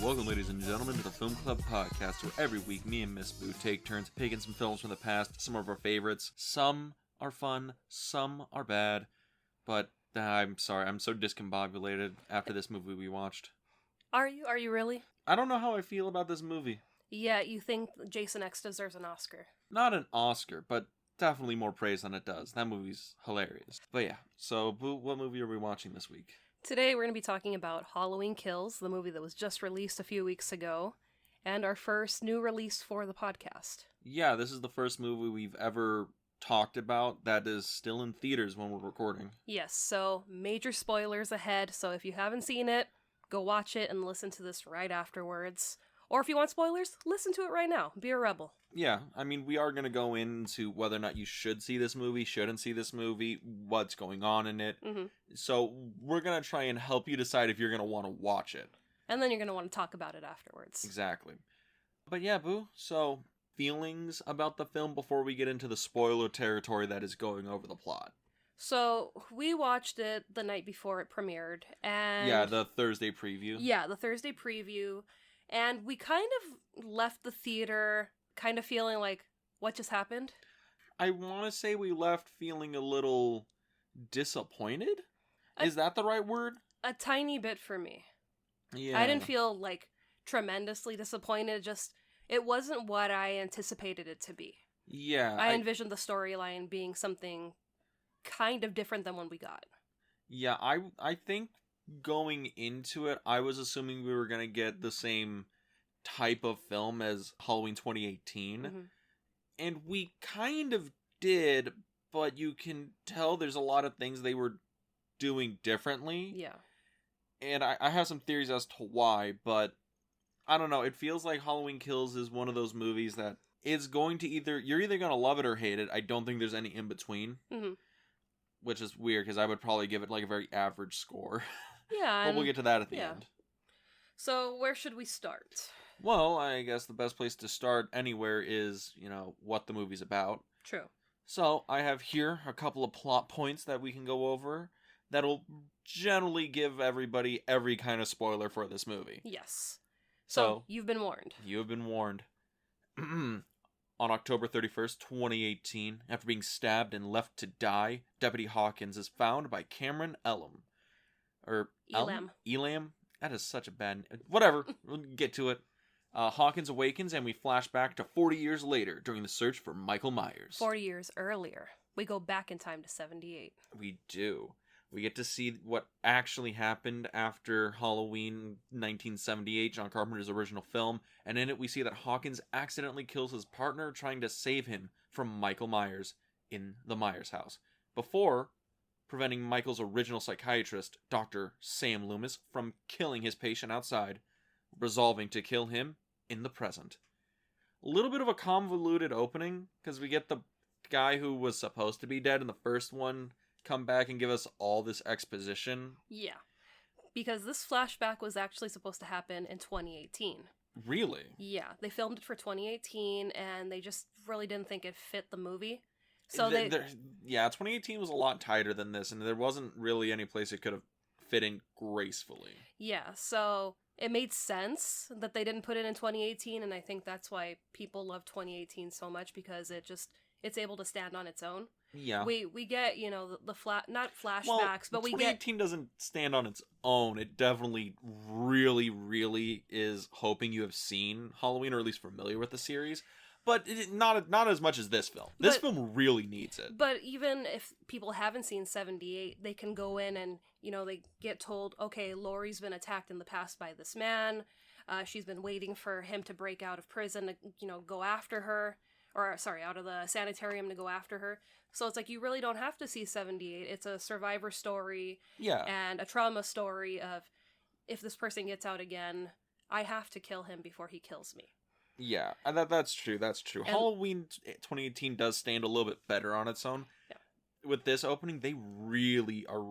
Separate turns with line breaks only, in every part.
Welcome, ladies and gentlemen, to the Film Club Podcast, where every week me and Miss Boo take turns picking some films from the past, some of our favorites. Some are fun, some are bad, but I'm sorry, I'm so discombobulated after this movie we watched.
Are you? Are you really?
I don't know how I feel about this movie.
Yeah, you think Jason X deserves an Oscar.
Not an Oscar, but definitely more praise than it does. That movie's hilarious. But yeah, so Boo, what movie are we watching this week?
Today we're going to be talking about Halloween Kills, the movie that was just released a few weeks ago, and our first new release for the podcast.
Yeah, this is the first movie we've ever talked about that is still in theaters when we're recording.
Yes, so major spoilers ahead, so if you haven't seen it, go watch it and listen to this right afterwards. Or if you want spoilers, listen to it right now. Be a rebel.
Yeah, I mean, we are going to go into whether or not you should see this movie, shouldn't see this movie, what's going on in it.
Mm-hmm.
So we're going to try and help you decide if you're going to want to watch it.
And then you're going to want to talk about it afterwards.
Exactly. But yeah, Boo, so feelings about the film before we get into the spoiler territory that is going over the plot.
So, we watched it the night before it premiered, and...
Yeah, the Thursday preview.
Yeah, the Thursday preview. And we kind of left the theater kind of feeling like, what just happened?
I want to say we left feeling a little disappointed? Is that the right word?
A tiny bit for me.
Yeah.
I didn't feel, like, tremendously disappointed, just, it wasn't what I anticipated it to be.
Yeah.
I envisioned the storyline being something kind of different than what we got.
Yeah, I think going into it, I was assuming we were going to get the same type of film as Halloween 2018.
Mm-hmm.
And we kind of did, but you can tell there's a lot of things they were doing differently.
Yeah.
And I have some theories as to why, but I don't know. It feels like Halloween Kills is one of those movies that it's going to you're either going to love it or hate it. I don't think there's any in between.
Mm-hmm.
Which is weird, because I would probably give it like a very average score.
Yeah.
But we'll get to that at the end.
So, where should we start?
Well, I guess the best place to start anywhere is, what the movie's about.
True.
So, I have here a couple of plot points that we can go over that'll generally give everybody every kind of spoiler for this movie.
Yes. So you've been warned.
You have been warned. On October 31st, 2018, after being stabbed and left to die, Deputy Hawkins is found by Cameron Elam. Elam? That is such a bad... Whatever, we'll get to it. Hawkins awakens and we flash back to 40 years later during the search for Michael Myers.
40 years earlier. We go back in time to 78.
We do. We get to see what actually happened after Halloween 1978, John Carpenter's original film, and in it we see that Hawkins accidentally kills his partner trying to save him from Michael Myers in the Myers house, before preventing Michael's original psychiatrist, Dr. Sam Loomis, from killing his patient outside, resolving to kill him in the present. A little bit of a convoluted opening, because we get the guy who was supposed to be dead in the first one come back and give us all this exposition.
Yeah. Because this flashback was actually supposed to happen in 2018.
Really?
Yeah. They filmed it for 2018 and they just really didn't think it fit the movie. So
2018 was a lot tighter than this, and there wasn't really any place it could have fit in gracefully.
Yeah, so it made sense that they didn't put it in 2018, and I think that's why people love 2018 so much, because it's able to stand on its own.
Yeah.
We get, not flashbacks, but we get...
2018 doesn't stand on its own. It definitely really, really is hoping you have seen Halloween, or at least familiar with the series. But not as much as this film. This film really needs it.
But even if people haven't seen 78, they can go in and, they get told, okay, Laurie's been attacked in the past by this man. She's been waiting for him to break out of prison to, go after her. Or, sorry, out of the sanitarium to go after her. So it's like, you really don't have to see 78. It's a survivor story.
Yeah.
And a trauma story of, if this person gets out again, I have to kill him before he kills me.
Yeah, that's true. And Halloween 2018 does stand a little bit better on its own.
Yeah.
With this opening, they really are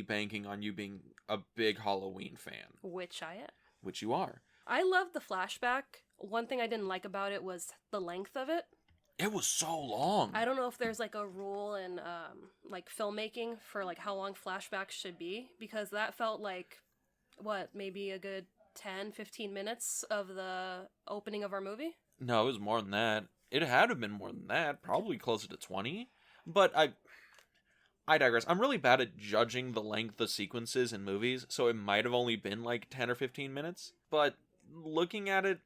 banking on you being a big Halloween fan.
Which I am.
Which you are.
I love the flashback. One thing I didn't like about it was the length of it.
It was so long.
I don't know if there's like a rule in like filmmaking for like how long flashbacks should be, because that felt like maybe a good 10-15 minutes of the opening of our movie.
No, it was more than that. It had to have been more than that. Probably closer to 20. But I digress. I'm really bad at judging the length of sequences in movies, so it might have only been like 10 or 15 minutes. But looking at it,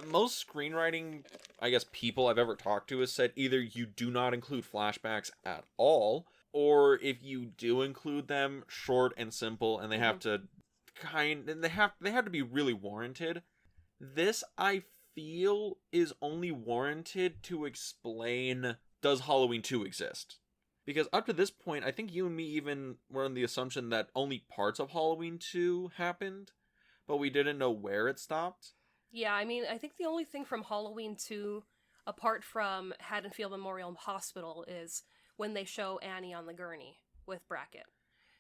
most screenwriting, I guess, people I've ever talked to has said either you do not include flashbacks at all, or if you do include them, short and simple, and they have to they have to be really warranted. This, I feel, is only warranted to explain, does Halloween 2 exist? Because up to this point, I think you and me even were on the assumption that only parts of Halloween 2 happened, but we didn't know where it stopped.
Yeah, I mean, I think the only thing from Halloween 2, apart from Haddonfield Memorial Hospital, is when they show Annie on the gurney with Brackett.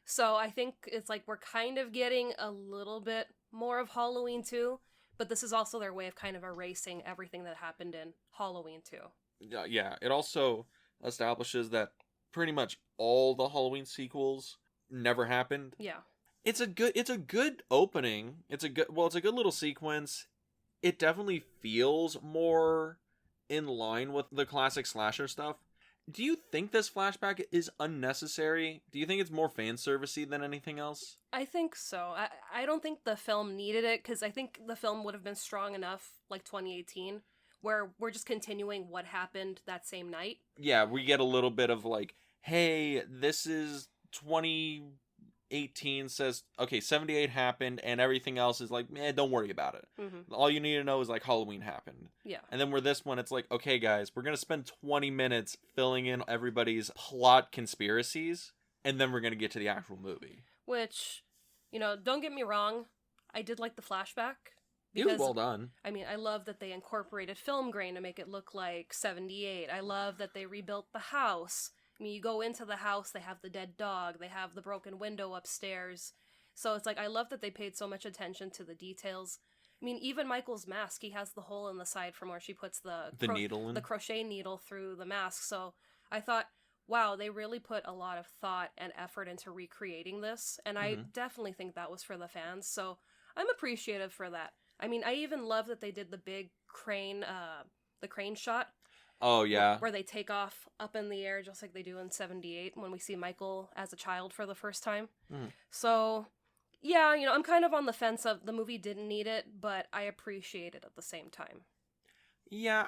So I think it's like we're kind of getting a little bit more of Halloween 2, but this is also their way of kind of erasing everything that happened in Halloween 2.
Yeah, it also establishes that pretty much all the Halloween sequels never happened.
Yeah.
It's a good opening. It's a good little sequence. It definitely feels more in line with the classic slasher stuff. Do you think this flashback is unnecessary? Do you think it's more fan servicey than anything else?
I think so. I don't think the film needed it, because I think the film would have been strong enough, like 2018, where we're just continuing what happened that same night.
Yeah, we get a little bit of like, hey, this is 2018 says, okay, 78 happened, and everything else is like, don't worry about it.
Mm-hmm.
All you need to know is like Halloween happened.
Yeah.
And then where this one, it's like, okay, guys, we're going to spend 20 minutes filling in everybody's plot conspiracies, and then we're going to get to the actual movie.
Which, don't get me wrong, I did like the flashback.
It was well done.
I mean, I love that they incorporated film grain to make it look like 78. I love that they rebuilt the house. I mean, you go into the house, they have the dead dog, they have the broken window upstairs. So it's like, I love that they paid so much attention to the details. I mean, even Michael's mask, he has the hole in the side from where she puts the
needle in.
The crochet needle through the mask. So I thought, wow, they really put a lot of thought and effort into recreating this. And I definitely think that was for the fans. So I'm appreciative for that. I mean, I even love that they did the big crane shot.
Oh, yeah.
Where they take off up in the air just like they do in 78 when we see Michael as a child for the first time. So, yeah, I'm kind of on the fence of the movie didn't need it, but I appreciate it at the same time.
Yeah,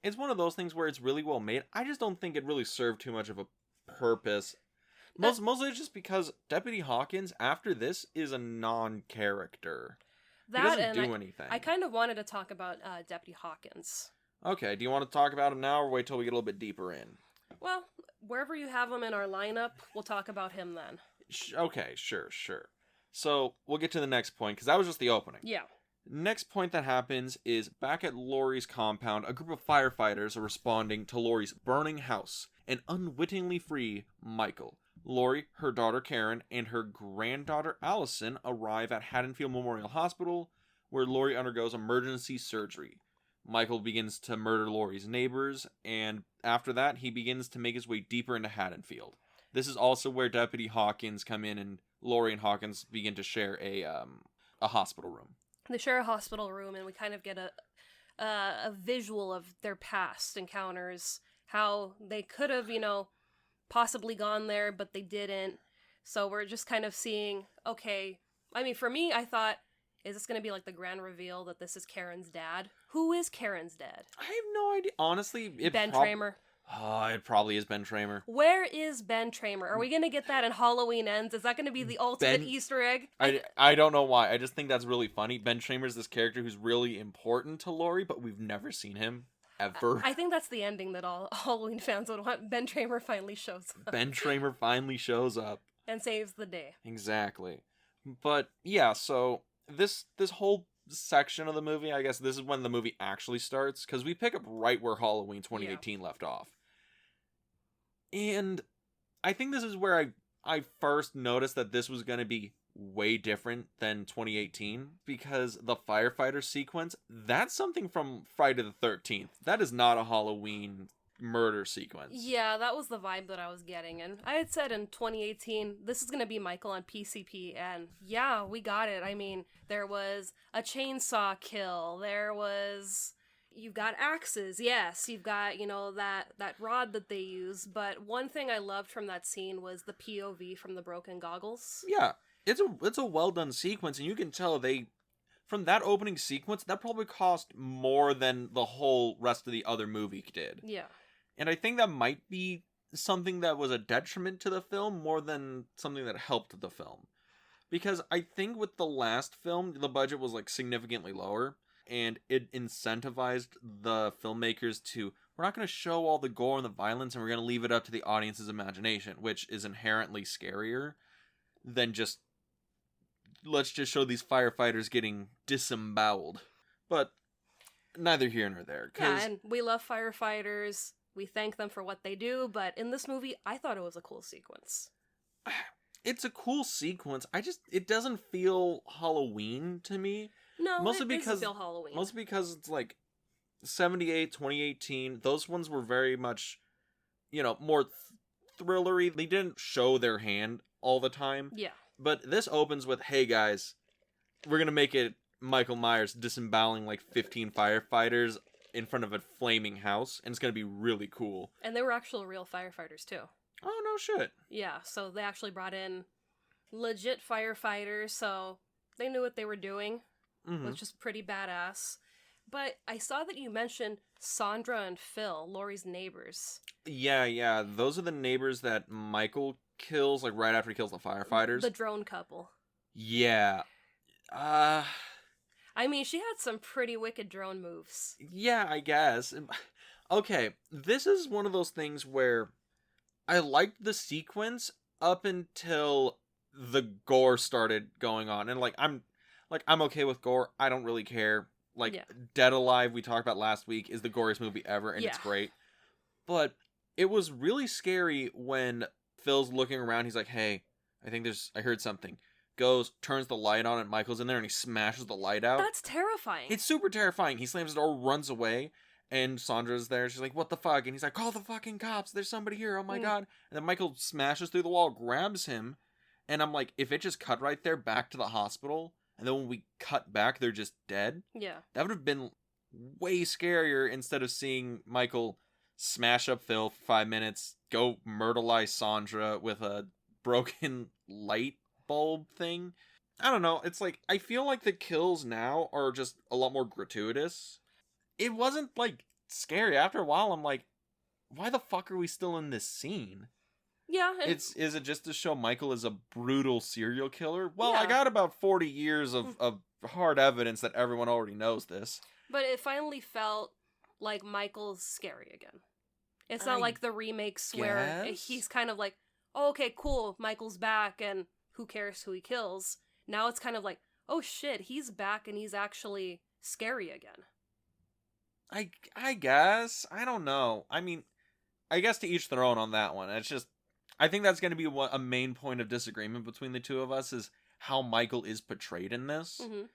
it's one of those things where it's really well made. I just don't think it really served too much of a purpose. Mostly just because Deputy Hawkins, after this, is a non-character. He doesn't do anything.
I kind of wanted to talk about Deputy Hawkins.
Okay, do you want to talk about him now, or wait till we get a little bit deeper in?
Well, wherever you have him in our lineup, we'll talk about him then.
Okay, sure. So, we'll get to the next point, because that was just the opening.
Yeah.
Next point that happens is back at Laurie's compound, a group of firefighters are responding to Laurie's burning house and unwittingly free Michael. Laurie, her daughter Karen, and her granddaughter Allison arrive at Haddonfield Memorial Hospital, where Laurie undergoes emergency surgery. Michael begins to murder Laurie's neighbors, and after that, he begins to make his way deeper into Haddonfield. This is also where Deputy Hawkins come in, and Laurie and Hawkins begin to share a hospital room.
They share a hospital room, and we kind of get a visual of their past encounters, how they could have, possibly gone there, but they didn't. So we're just kind of seeing, okay, I mean, for me, I thought, is this going to be like the grand reveal that this is Karen's dad? Who is Karen's dad?
I have no idea. Honestly,
Ben Tramer.
Oh, it probably is Ben Tramer.
Where is Ben Tramer? Are we going to get that in Halloween Ends? Is that going to be the ultimate Easter egg?
I don't know why. I just think that's really funny. Ben Tramer's this character who's really important to Laurie, but we've never seen him. Ever.
I think that's the ending that all Halloween fans would want. Ben Tramer finally shows up.
Ben Tramer finally shows up.
And saves the day.
Exactly. But, yeah, so this whole section of the movie, I guess this is when the movie actually starts, because we pick up right where Halloween 2018 left off. And I think this is where I first noticed that this was going to be way different than 2018, because the firefighter sequence, that's something from Friday the 13th. That is not a Halloween murder sequence.
Yeah, that was the vibe that I was getting. And I had said in 2018, this is going to be Michael on PCP. And yeah, we got it. I mean, there was a chainsaw kill. You've got axes. Yes, you've got, that rod that they use. But one thing I loved from that scene was the POV from the broken goggles.
Yeah, it's a well done sequence, and you can tell from that opening sequence, that probably cost more than the whole rest of the other movie did.
Yeah.
And I think that might be something that was a detriment to the film more than something that helped the film. Because I think with the last film, the budget was like significantly lower, and it incentivized the filmmakers to, we're not going to show all the gore and the violence, and we're going to leave it up to the audience's imagination, which is inherently scarier than just, let's just show these firefighters getting disemboweled. But neither here nor there.
Yeah, and we love firefighters. We thank them for what they do, but in this movie, I thought it was a cool sequence.
It's a cool sequence. It doesn't feel Halloween to me.
No, it doesn't feel Halloween.
Mostly because it's like 78, 2018. Those ones were very much, more thrillery. They didn't show their hand all the time.
Yeah.
But this opens with, hey guys, we're going to make it Michael Myers disemboweling like 15 firefighters in front of a flaming house, and it's going to be really cool.
And they were actual real firefighters too.
Oh, no shit.
Yeah, so they actually brought in legit firefighters, so they knew what they were doing, which is pretty badass. But I saw that you mentioned Sandra and Phil, Laurie's neighbors.
Yeah. Those are the neighbors that Michael kills, like right after he kills the firefighters.
The drone couple.
Yeah.
I mean, she had some pretty wicked drone moves.
Yeah, I guess. Okay, this is one of those things where I liked the sequence up until the gore started going on. And I'm okay with gore. I don't really care. Dead Alive, we talked about last week, is the goriest movie ever, and it's great. But it was really scary when Phil's looking around. He's like, hey, I heard something. Goes, turns the light on, and Michael's in there, and he smashes the light out.
That's terrifying.
It's super terrifying. He slams the door, runs away, and Sandra's there. She's like, what the fuck? And he's like, call the fucking cops. There's somebody here. Oh my god. And then Michael smashes through the wall, grabs him, and I'm like, if it just cut right there back to the hospital, and then when we cut back, they're just dead.
Yeah.
That would have been way scarier instead of seeing Michael smash up Phil for 5 minutes, go myrtleize Sandra with a broken light bulb thing. I don't know. It's like, I feel like the kills now are just a lot more gratuitous. It wasn't like scary. After a while, I'm like, why the fuck are we still in this scene?
Yeah.
Is it just to show Michael is a brutal serial killer? Well,
yeah.
I got about 40 years of hard evidence that everyone already knows this.
But it finally felt like Michael's scary again. It's not like the remakes where he's kind of like, oh, okay, cool, Michael's back, and who cares who he kills? Now it's kind of like, oh shit, he's back and he's actually scary again.
I guess. I don't know. I mean, I guess to each their own on that one. It's just, I think that's going to be a main point of disagreement between the two of us is how Michael is portrayed in this.
Mm-hmm.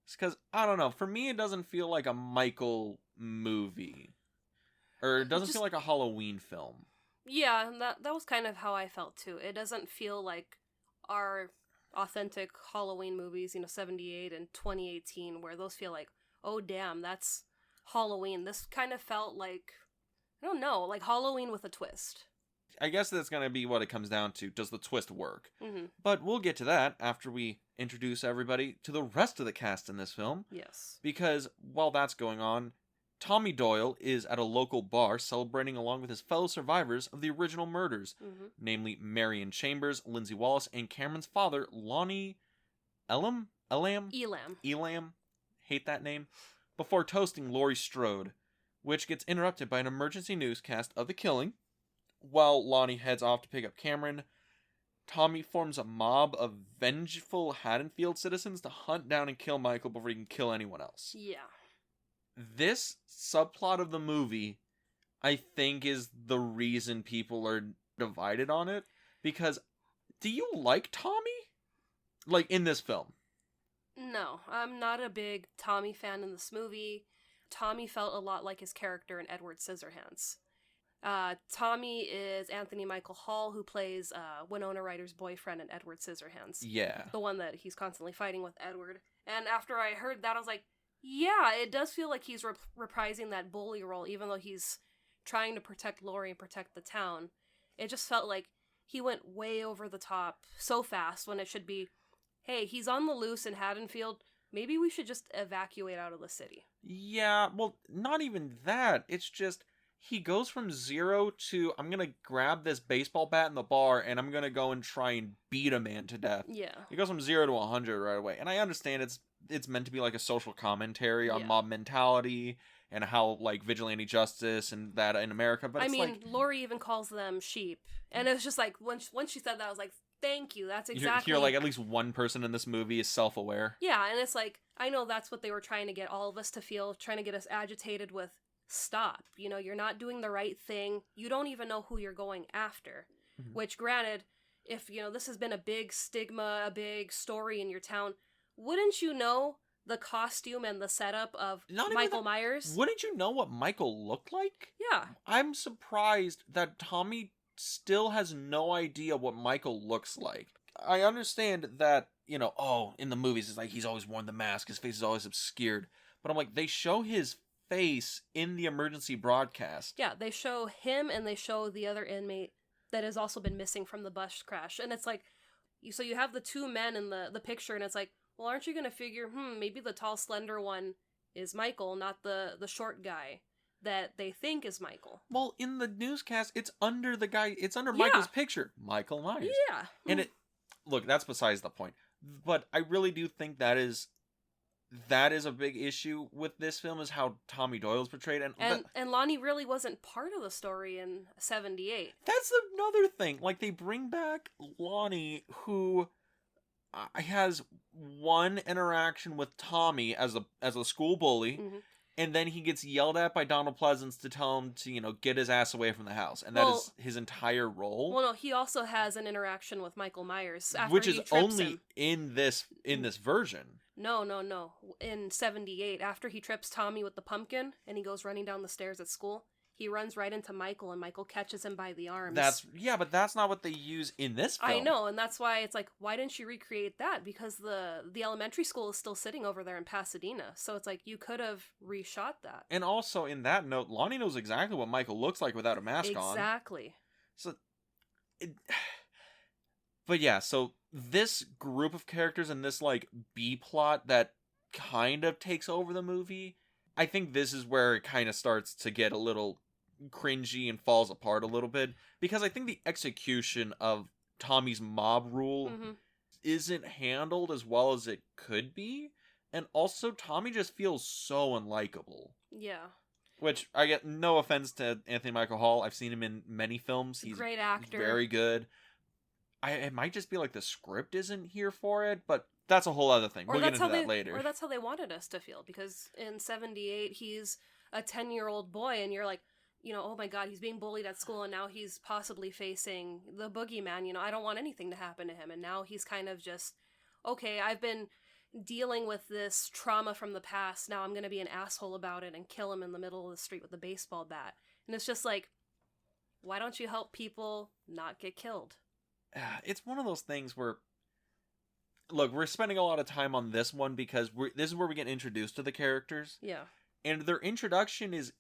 It's because, I don't know, for me it doesn't feel like a Michael movie. Or it doesn't feel like a Halloween film.
Yeah, that was kind of how I felt too. It doesn't feel like our authentic Halloween movies, 78 and 2018, where those feel like, oh damn, that's Halloween. This kind of felt like, I don't know, like Halloween with a twist.
I guess that's going to be what it comes down to. Does the twist work?
Mm-hmm.
But we'll get to that after we introduce everybody to the rest of the cast in this film.
Yes.
Because while that's going on, Tommy Doyle is at a local bar celebrating along with his fellow survivors of the original murders, namely Marion Chambers, Lindsay Wallace, and Cameron's father, Lonnie Elam? Elam. Hate that name. Before toasting Laurie Strode, which gets interrupted by an emergency newscast of the killing. While Lonnie heads off to pick up Cameron, Tommy forms a mob of vengeful Haddonfield citizens to hunt down and kill Michael before he can kill anyone else.
Yeah.
This subplot of the movie, I think, is the reason people are divided on it. Because, do you like Tommy? Like, in this film?
No, I'm not a big Tommy fan in this movie. Tommy felt a lot like his character in Edward Scissorhands. Tommy is Anthony Michael Hall, who plays Winona Ryder's boyfriend in Edward Scissorhands.
Yeah.
The one that he's constantly fighting with Edward. And after I heard that, I was like, yeah, it does feel like he's reprising that bully role, even though he's trying to protect Laurie and protect the town. It just felt like he went way over the top so fast when it should be, hey, he's on the loose in Haddonfield. Maybe we should just evacuate out of the city.
Yeah, well, not even that. It's just, he goes from 0 to, I'm gonna grab this baseball bat in the bar and I'm gonna go and try and beat a man to death.
Yeah.
He goes from 0 to 100 right away. And I understand it's meant to be like a social commentary on mob mentality and how, like, vigilante justice and that in America, but
Laurie even calls them sheep. And it was just like, when she said that, I was like, thank you, that's exactly...
You're like, at least one person in this movie is self-aware.
Yeah, and it's like, I know that's what they were trying to get all of us to feel, trying to get us agitated with, stop. You know, you're not doing the right thing. You don't even know who you're going after. Mm-hmm. Which, granted, if, you know, this has been a big stigma, a big story in your town, wouldn't you know the costume and the setup of Michael Myers?
Wouldn't you know what Michael looked like?
Yeah.
I'm surprised that Tommy still has no idea what Michael looks like. I understand that, you know, in the movies it's like he's always worn the mask, his face is always obscured. But I'm like, they show his face in the emergency broadcast.
Yeah, they show him and they show the other inmate that has also been missing from the bus crash. And it's like, so you have the two men in the picture and it's like, well, aren't you going to figure, maybe the tall, slender one is Michael, not the short guy that they think is Michael.
Well, in the newscast, it's under Michael's picture. Michael Myers.
Yeah.
And look, that's besides the point. But I really do think that is a big issue with this film, is how Tommy Doyle's portrayed.
And Lonnie really wasn't part of the story in 78.
That's another thing. Like, they bring back Lonnie, who has one interaction with Tommy as a school bully, and then he gets yelled at by Donald Pleasance to tell him to, you know, get his ass away from the house, and that is his entire role.
Well, no, he also has an interaction with Michael Myers, after
which
he
is
trips
only
him.
in this version.
No. In 78, after he trips Tommy with the pumpkin, and he goes running down the stairs at school, he runs right into Michael, and Michael catches him by the arms.
But that's not what they use in this film.
I know, and that's why it's like, why didn't you recreate that? Because the elementary school is still sitting over there in Pasadena, so it's like, you could have reshot that.
And also, in that note, Lonnie knows exactly what Michael looks like without a mask on.
Exactly.
So, but yeah, so this group of characters and this, like, B-plot that kind of takes over the movie, I think this is where it kind of starts to get a little cringy and falls apart a little bit, because I think the execution of Tommy's mob rule isn't handled as well as it could be, and also Tommy just feels so unlikable.
Yeah.
Which, I get no offense to Anthony Michael Hall, I've seen him in many films. He's a
great actor.
He's very good. It might just be like the script isn't here for it, but that's a whole other thing. We'll get into that later.
Or that's how they wanted us to feel, because in 78 he's a 10-year-old boy, and you're like, you know, oh my god, he's being bullied at school, and now he's possibly facing the boogeyman. You know, I don't want anything to happen to him. And now he's kind of just, okay, I've been dealing with this trauma from the past. Now I'm going to be an asshole about it and kill him in the middle of the street with a baseball bat. And it's just like, why don't you help people not get killed?
It's one of those things where, look, we're spending a lot of time on this one because this is where we get introduced to the characters.
Yeah.
And their introduction is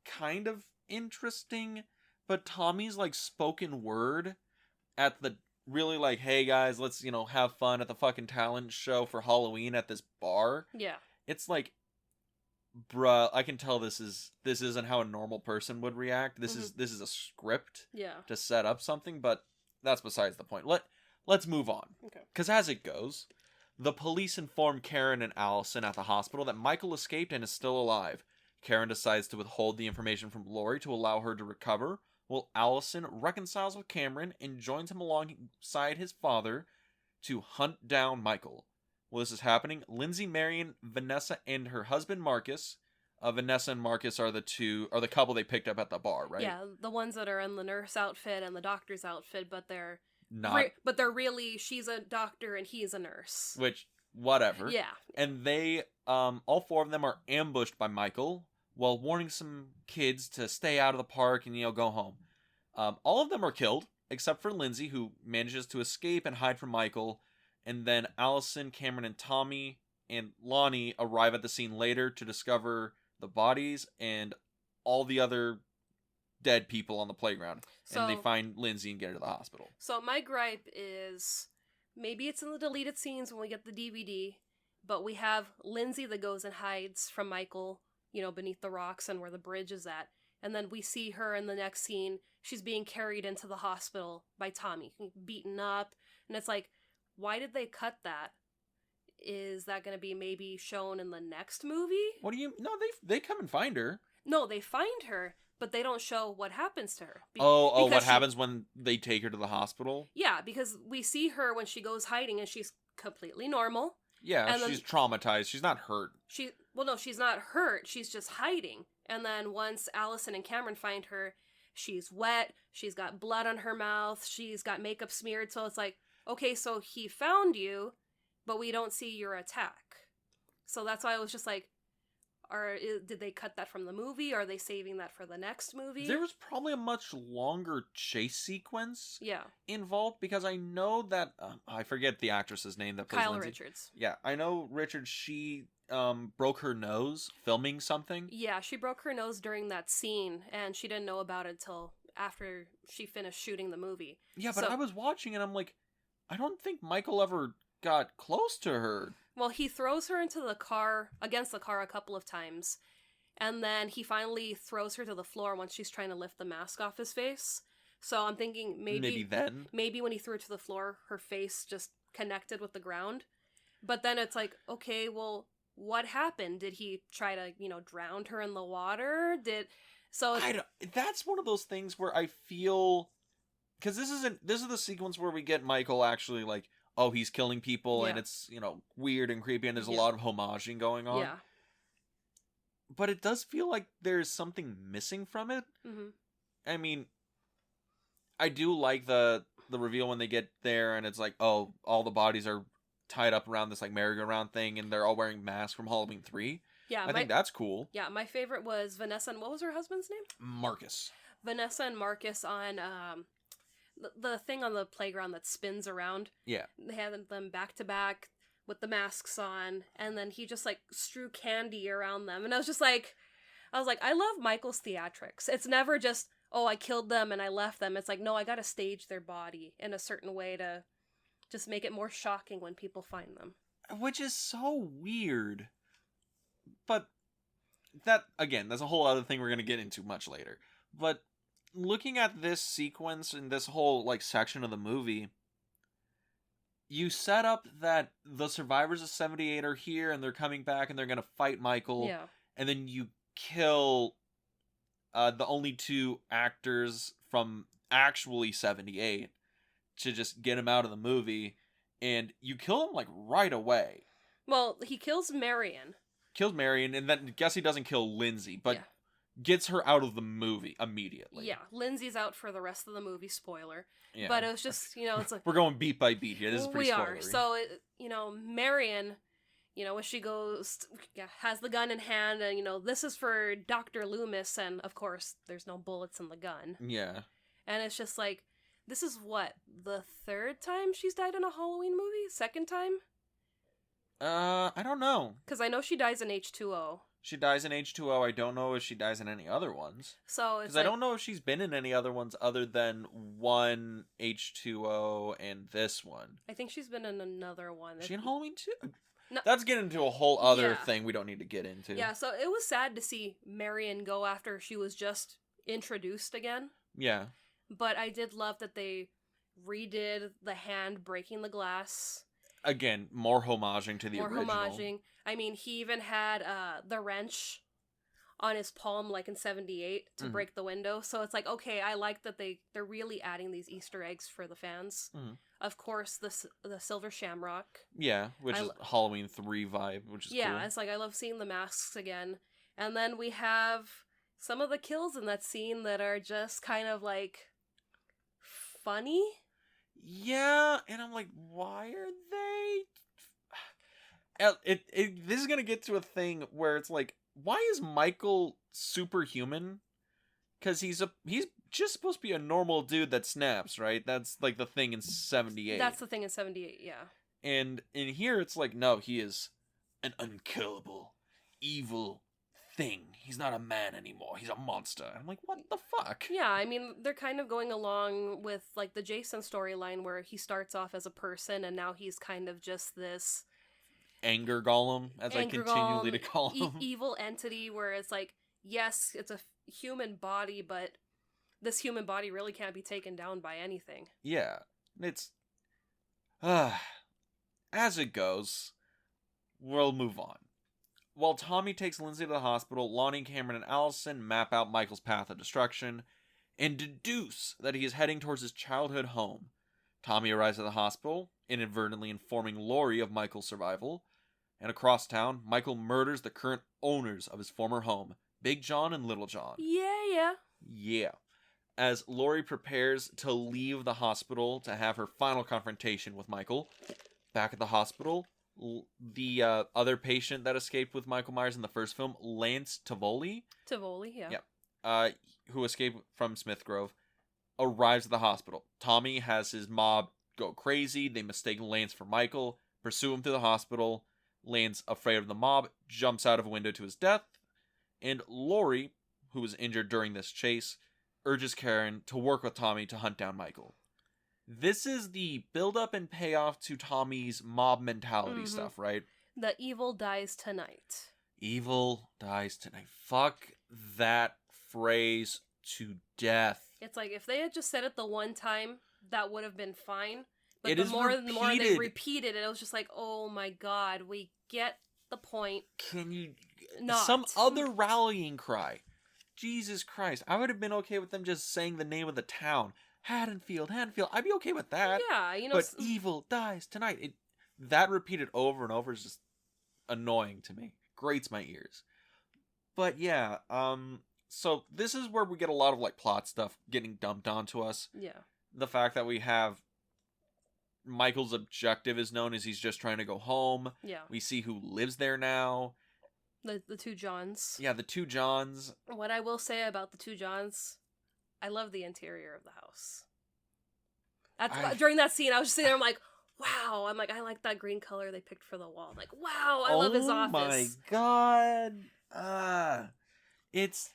kind of interesting, but Tommy's, like, spoken word at the really, like, hey guys, let's, you know, have fun at the fucking talent show for Halloween at this bar.
Yeah.
It's like, bruh, I can tell this isn't how a normal person would react. This is a script to set up something, but that's besides the point. Let's move on.
Okay.
Because as it goes, the police inform Karen and Allison at the hospital that Michael escaped and is still alive. Karen decides to withhold the information from Laurie to allow her to recover, while Allison reconciles with Cameron and joins him alongside his father to hunt down Michael. While this is happening, Lindsay, Marion, Vanessa, and her husband Marcus. Vanessa and Marcus are the couple they picked up at the bar, right?
Yeah, the ones that are in the nurse outfit and the doctor's outfit, but they're
not.
But they're really, she's a doctor and he's a nurse.
Which, whatever.
Yeah.
And they, all four of them are ambushed by Michael, while warning some kids to stay out of the park and, go home. All of them are killed, except for Lindsay, who manages to escape and hide from Michael. And then Allison, Cameron, and Tommy and Lonnie arrive at the scene later to discover the bodies and all the other dead people on the playground. And they find Lindsay and get her to the hospital.
So my gripe is, maybe it's in the deleted scenes when we get the DVD, but we have Lindsay that goes and hides from Michael, beneath the rocks and where the bridge is at. And then we see her in the next scene. She's being carried into the hospital by Tommy, beaten up. And it's like, why did they cut that? Is that going to be maybe shown in the next movie?
What do you... No, they come and find her.
No, they find her, but they don't show what happens to her.
What happens when they take her to the hospital?
Yeah, because we see her when she goes hiding and she's completely normal.
Yeah, and she's traumatized. She's not hurt.
She's not hurt. She's just hiding. And then once Allison and Cameron find her, she's wet. She's got blood on her mouth. She's got makeup smeared. So it's like, okay, so he found you, but we don't see your attack. So that's why I was just like, did they cut that from the movie? Are they saving that for the next movie?
There was probably a much longer chase sequence involved, because I know that I forget the actress's name that plays
Kyle
Lindsay.
Richards.
Yeah, I know Richards. She broke her nose filming something.
Yeah, she broke her nose during that scene, and she didn't know about it until after she finished shooting the movie.
Yeah, but I was watching and I'm like, I don't think Michael ever got close to her.
Well, he throws her into the car, against the car a couple of times, and then he finally throws her to the floor once she's trying to lift the mask off his face. So I'm thinking maybe when he threw her to the floor, her face just connected with the ground. But then it's like, okay, well, what happened? Did he try to, drown her in the water?
That's one of those things where I feel, because this is the sequence where we get Michael actually like, oh, he's killing people, and it's, weird and creepy, and there's a lot of homaging going on.
Yeah.
But it does feel like there's something missing from it.
Mm-hmm.
I mean, I do like the reveal when they get there, and it's like, oh, all the bodies are tied up around this, like, merry-go-round thing, and they're all wearing masks from Halloween 3.
Yeah,
I think that's cool.
Yeah, my favorite was Vanessa, and what was her husband's name?
Marcus.
Vanessa and Marcus on, the thing on the playground that spins around.
Yeah.
They had them back to back with the masks on, and then he just like strew candy around them. And I was like, I love Michael's theatrics. It's never just, oh, I killed them and I left them. It's like, no, I gotta stage their body in a certain way to just make it more shocking when people find them.
Which is so weird. But that, again, that's a whole other thing we're gonna get into much later. But looking at this sequence and this whole like section of the movie, you set up that the survivors of 78 are here and they're coming back and they're gonna fight Michael.
Yeah.
And then you kill the only two actors from actually 78 to just get him out of the movie, and you kill him like right away.
Well, he kills Marion.
And then guess he doesn't kill Lindsay, but gets her out of the movie immediately.
Yeah, Lindsay's out for the rest of the movie, spoiler.
Yeah.
But it was just, it's like...
We're going beat by beat here. This is pretty spoilery.
We are. So, Marion, when she goes, has the gun in hand, and, this is for Dr. Loomis, and, of course, there's no bullets in the gun.
Yeah.
And it's just like, this is what, the third time she's died in a Halloween movie? Second time?
I don't know.
Because I know she dies in H2O.
She dies in H2O. I don't know if she dies in any other ones.
So it's
I don't know if she's been in any other ones other than one H2O and this one.
I think she's been in another one.
Is she in Halloween 2?
No,
that's getting into a whole other thing we don't need to get into.
Yeah, so it was sad to see Marion go after she was just introduced again.
Yeah.
But I did love that they redid the hand breaking the glass.
Again, more homaging to the original.
More homaging. I mean, he even had the wrench on his palm, like in 78, to break the window. So it's like, okay, I like that they're really adding these Easter eggs for the fans. Mm-hmm. Of course, the silver shamrock.
Yeah, which is Halloween 3 vibe, which is cool.
Yeah, it's like, I love seeing the masks again. And then we have some of the kills in that scene that are just kind of like funny.
Yeah, and I'm like, why are they... This is going to get to a thing where it's like, why is Michael superhuman? Because he's just supposed to be a normal dude that snaps, right? That's like the thing in 78.
That's the thing in 78, yeah.
And in here, it's like, no, he is an unkillable, evil thing. He's not a man anymore. He's a monster. I'm like, what the fuck?
Yeah, I mean, they're kind of going along with, like, the Jason storyline where he starts off as a person and now he's kind of just this...
Anger golem, as I continually to call him.
Evil entity where it's like, yes, it's a human body, but this human body really can't be taken down by anything.
Yeah. It's... as it goes, we'll move on. While Tommy takes Lindsay to the hospital, Lonnie, Cameron, and Allison map out Michael's path of destruction and deduce that he is heading towards his childhood home. Tommy arrives at the hospital, inadvertently informing Laurie of Michael's survival. And across town, Michael murders the current owners of his former home, Big John and Little John. Yeah. As Laurie prepares to leave the hospital to have her final confrontation with Michael, back at the hospital, the other patient that escaped with Michael Myers in the first film, Lance Tivoli, who escaped from Smith Grove, arrives at the hospital. Tommy has his mob go crazy. They mistake Lance for Michael, pursue him to the hospital. Lance, afraid of the mob, jumps out of a window to his death. And Laurie, who was injured during this chase, urges Karen to work with Tommy to hunt down Michael. This is the build-up and payoff to Tommy's mob mentality stuff, right?
The evil dies tonight.
Evil dies tonight. Fuck that phrase to death.
It's like, if they had just said it the one time, that would have been fine. But
the
more they repeated it, it was just like, oh my god, we get the point.
Can you...
Not.
Some other rallying cry. Jesus Christ. I would have been okay with them just saying the name of the town. Haddonfield. I'd be okay with that.
Yeah, you know.
But evil dies tonight. That repeated over and over is just annoying to me. Grates my ears. But yeah, so this is where we get a lot of like plot stuff getting dumped onto us.
Yeah.
The fact that we have Michael's objective is known as he's just trying to go home.
Yeah.
We see who lives there now.
The two Johns.
Yeah, the two Johns.
What I will say about the two Johns, I love the interior of the house. During that scene, I was just sitting there, I'm like, wow. I'm like, I like that green color they picked for the wall. I'm like, wow, I love his office.
Oh my god. It's...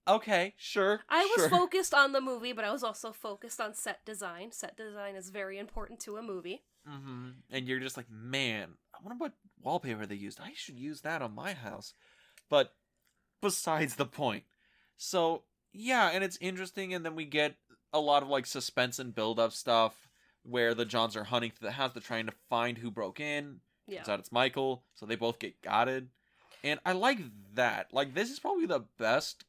Okay, sure.
I was focused on the movie, but I was also focused on set design. Set design is very important to a movie.
Mm-hmm. And you're just like, man, I wonder what wallpaper they used. I should use that on my house. But besides the point. So, yeah, and it's interesting, and then we get a lot of like suspense and build-up stuff where the Johns are hunting through the house. They're trying to find who broke in.
Yeah.
Turns out it's Michael, so they both get gotted. And I like that. Like, this is probably the best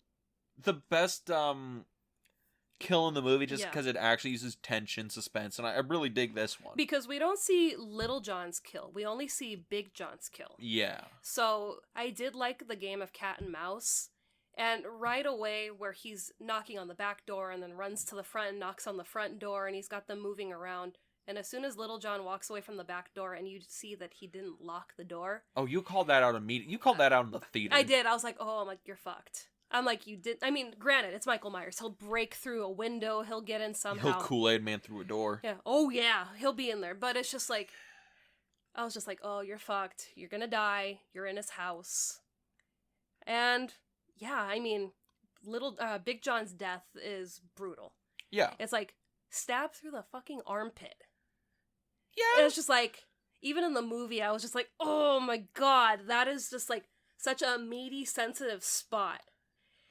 kill in the movie just because it actually uses tension, suspense, and I really dig this one.
Because we don't see Little John's kill. We only see Big John's kill.
Yeah.
So I did like the game of cat and mouse. And right away where he's knocking on the back door and then runs to the front and knocks on the front door and he's got them moving around. And as soon as Little John walks away from the back door and you see that he didn't lock the door.
Oh, you called that out immediately. You called that out in the theater.
I did. I was like, oh, I'm like, you're fucked. I'm like, you did. I mean, granted, it's Michael Myers. He'll break through a window. He'll get in somehow.
He'll Kool-Aid Man through a door.
Yeah. Oh, yeah. He'll be in there. But it's just like, I was just like, oh, you're fucked. You're gonna die. You're in his house. And yeah, I mean, Big John's death is brutal.
Yeah.
It's like, stabbed through the fucking armpit.
Yeah.
It's just like, even in the movie, I was just like, oh my god, that is just like such a meaty, sensitive spot.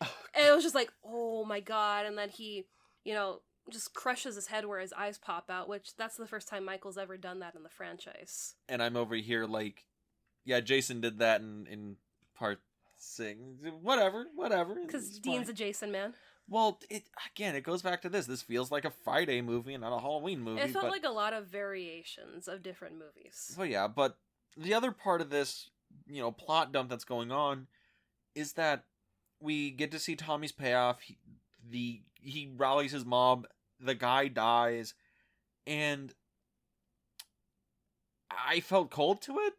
And it was just like, oh my god. And then he, just crushes his head where his eyes pop out, which that's the first time Michael's ever done that in the franchise.
And I'm over here like, yeah, Jason did that in part 6. Whatever.
Because Dean's a Jason man.
Well, it goes back to this. This feels like a Friday movie and not a Halloween movie.
It felt like a lot of variations of different movies.
Well, yeah, but the other part of this, plot dump that's going on is that we get to see Tommy's payoff. He rallies his mob. The guy dies, and I felt cold to it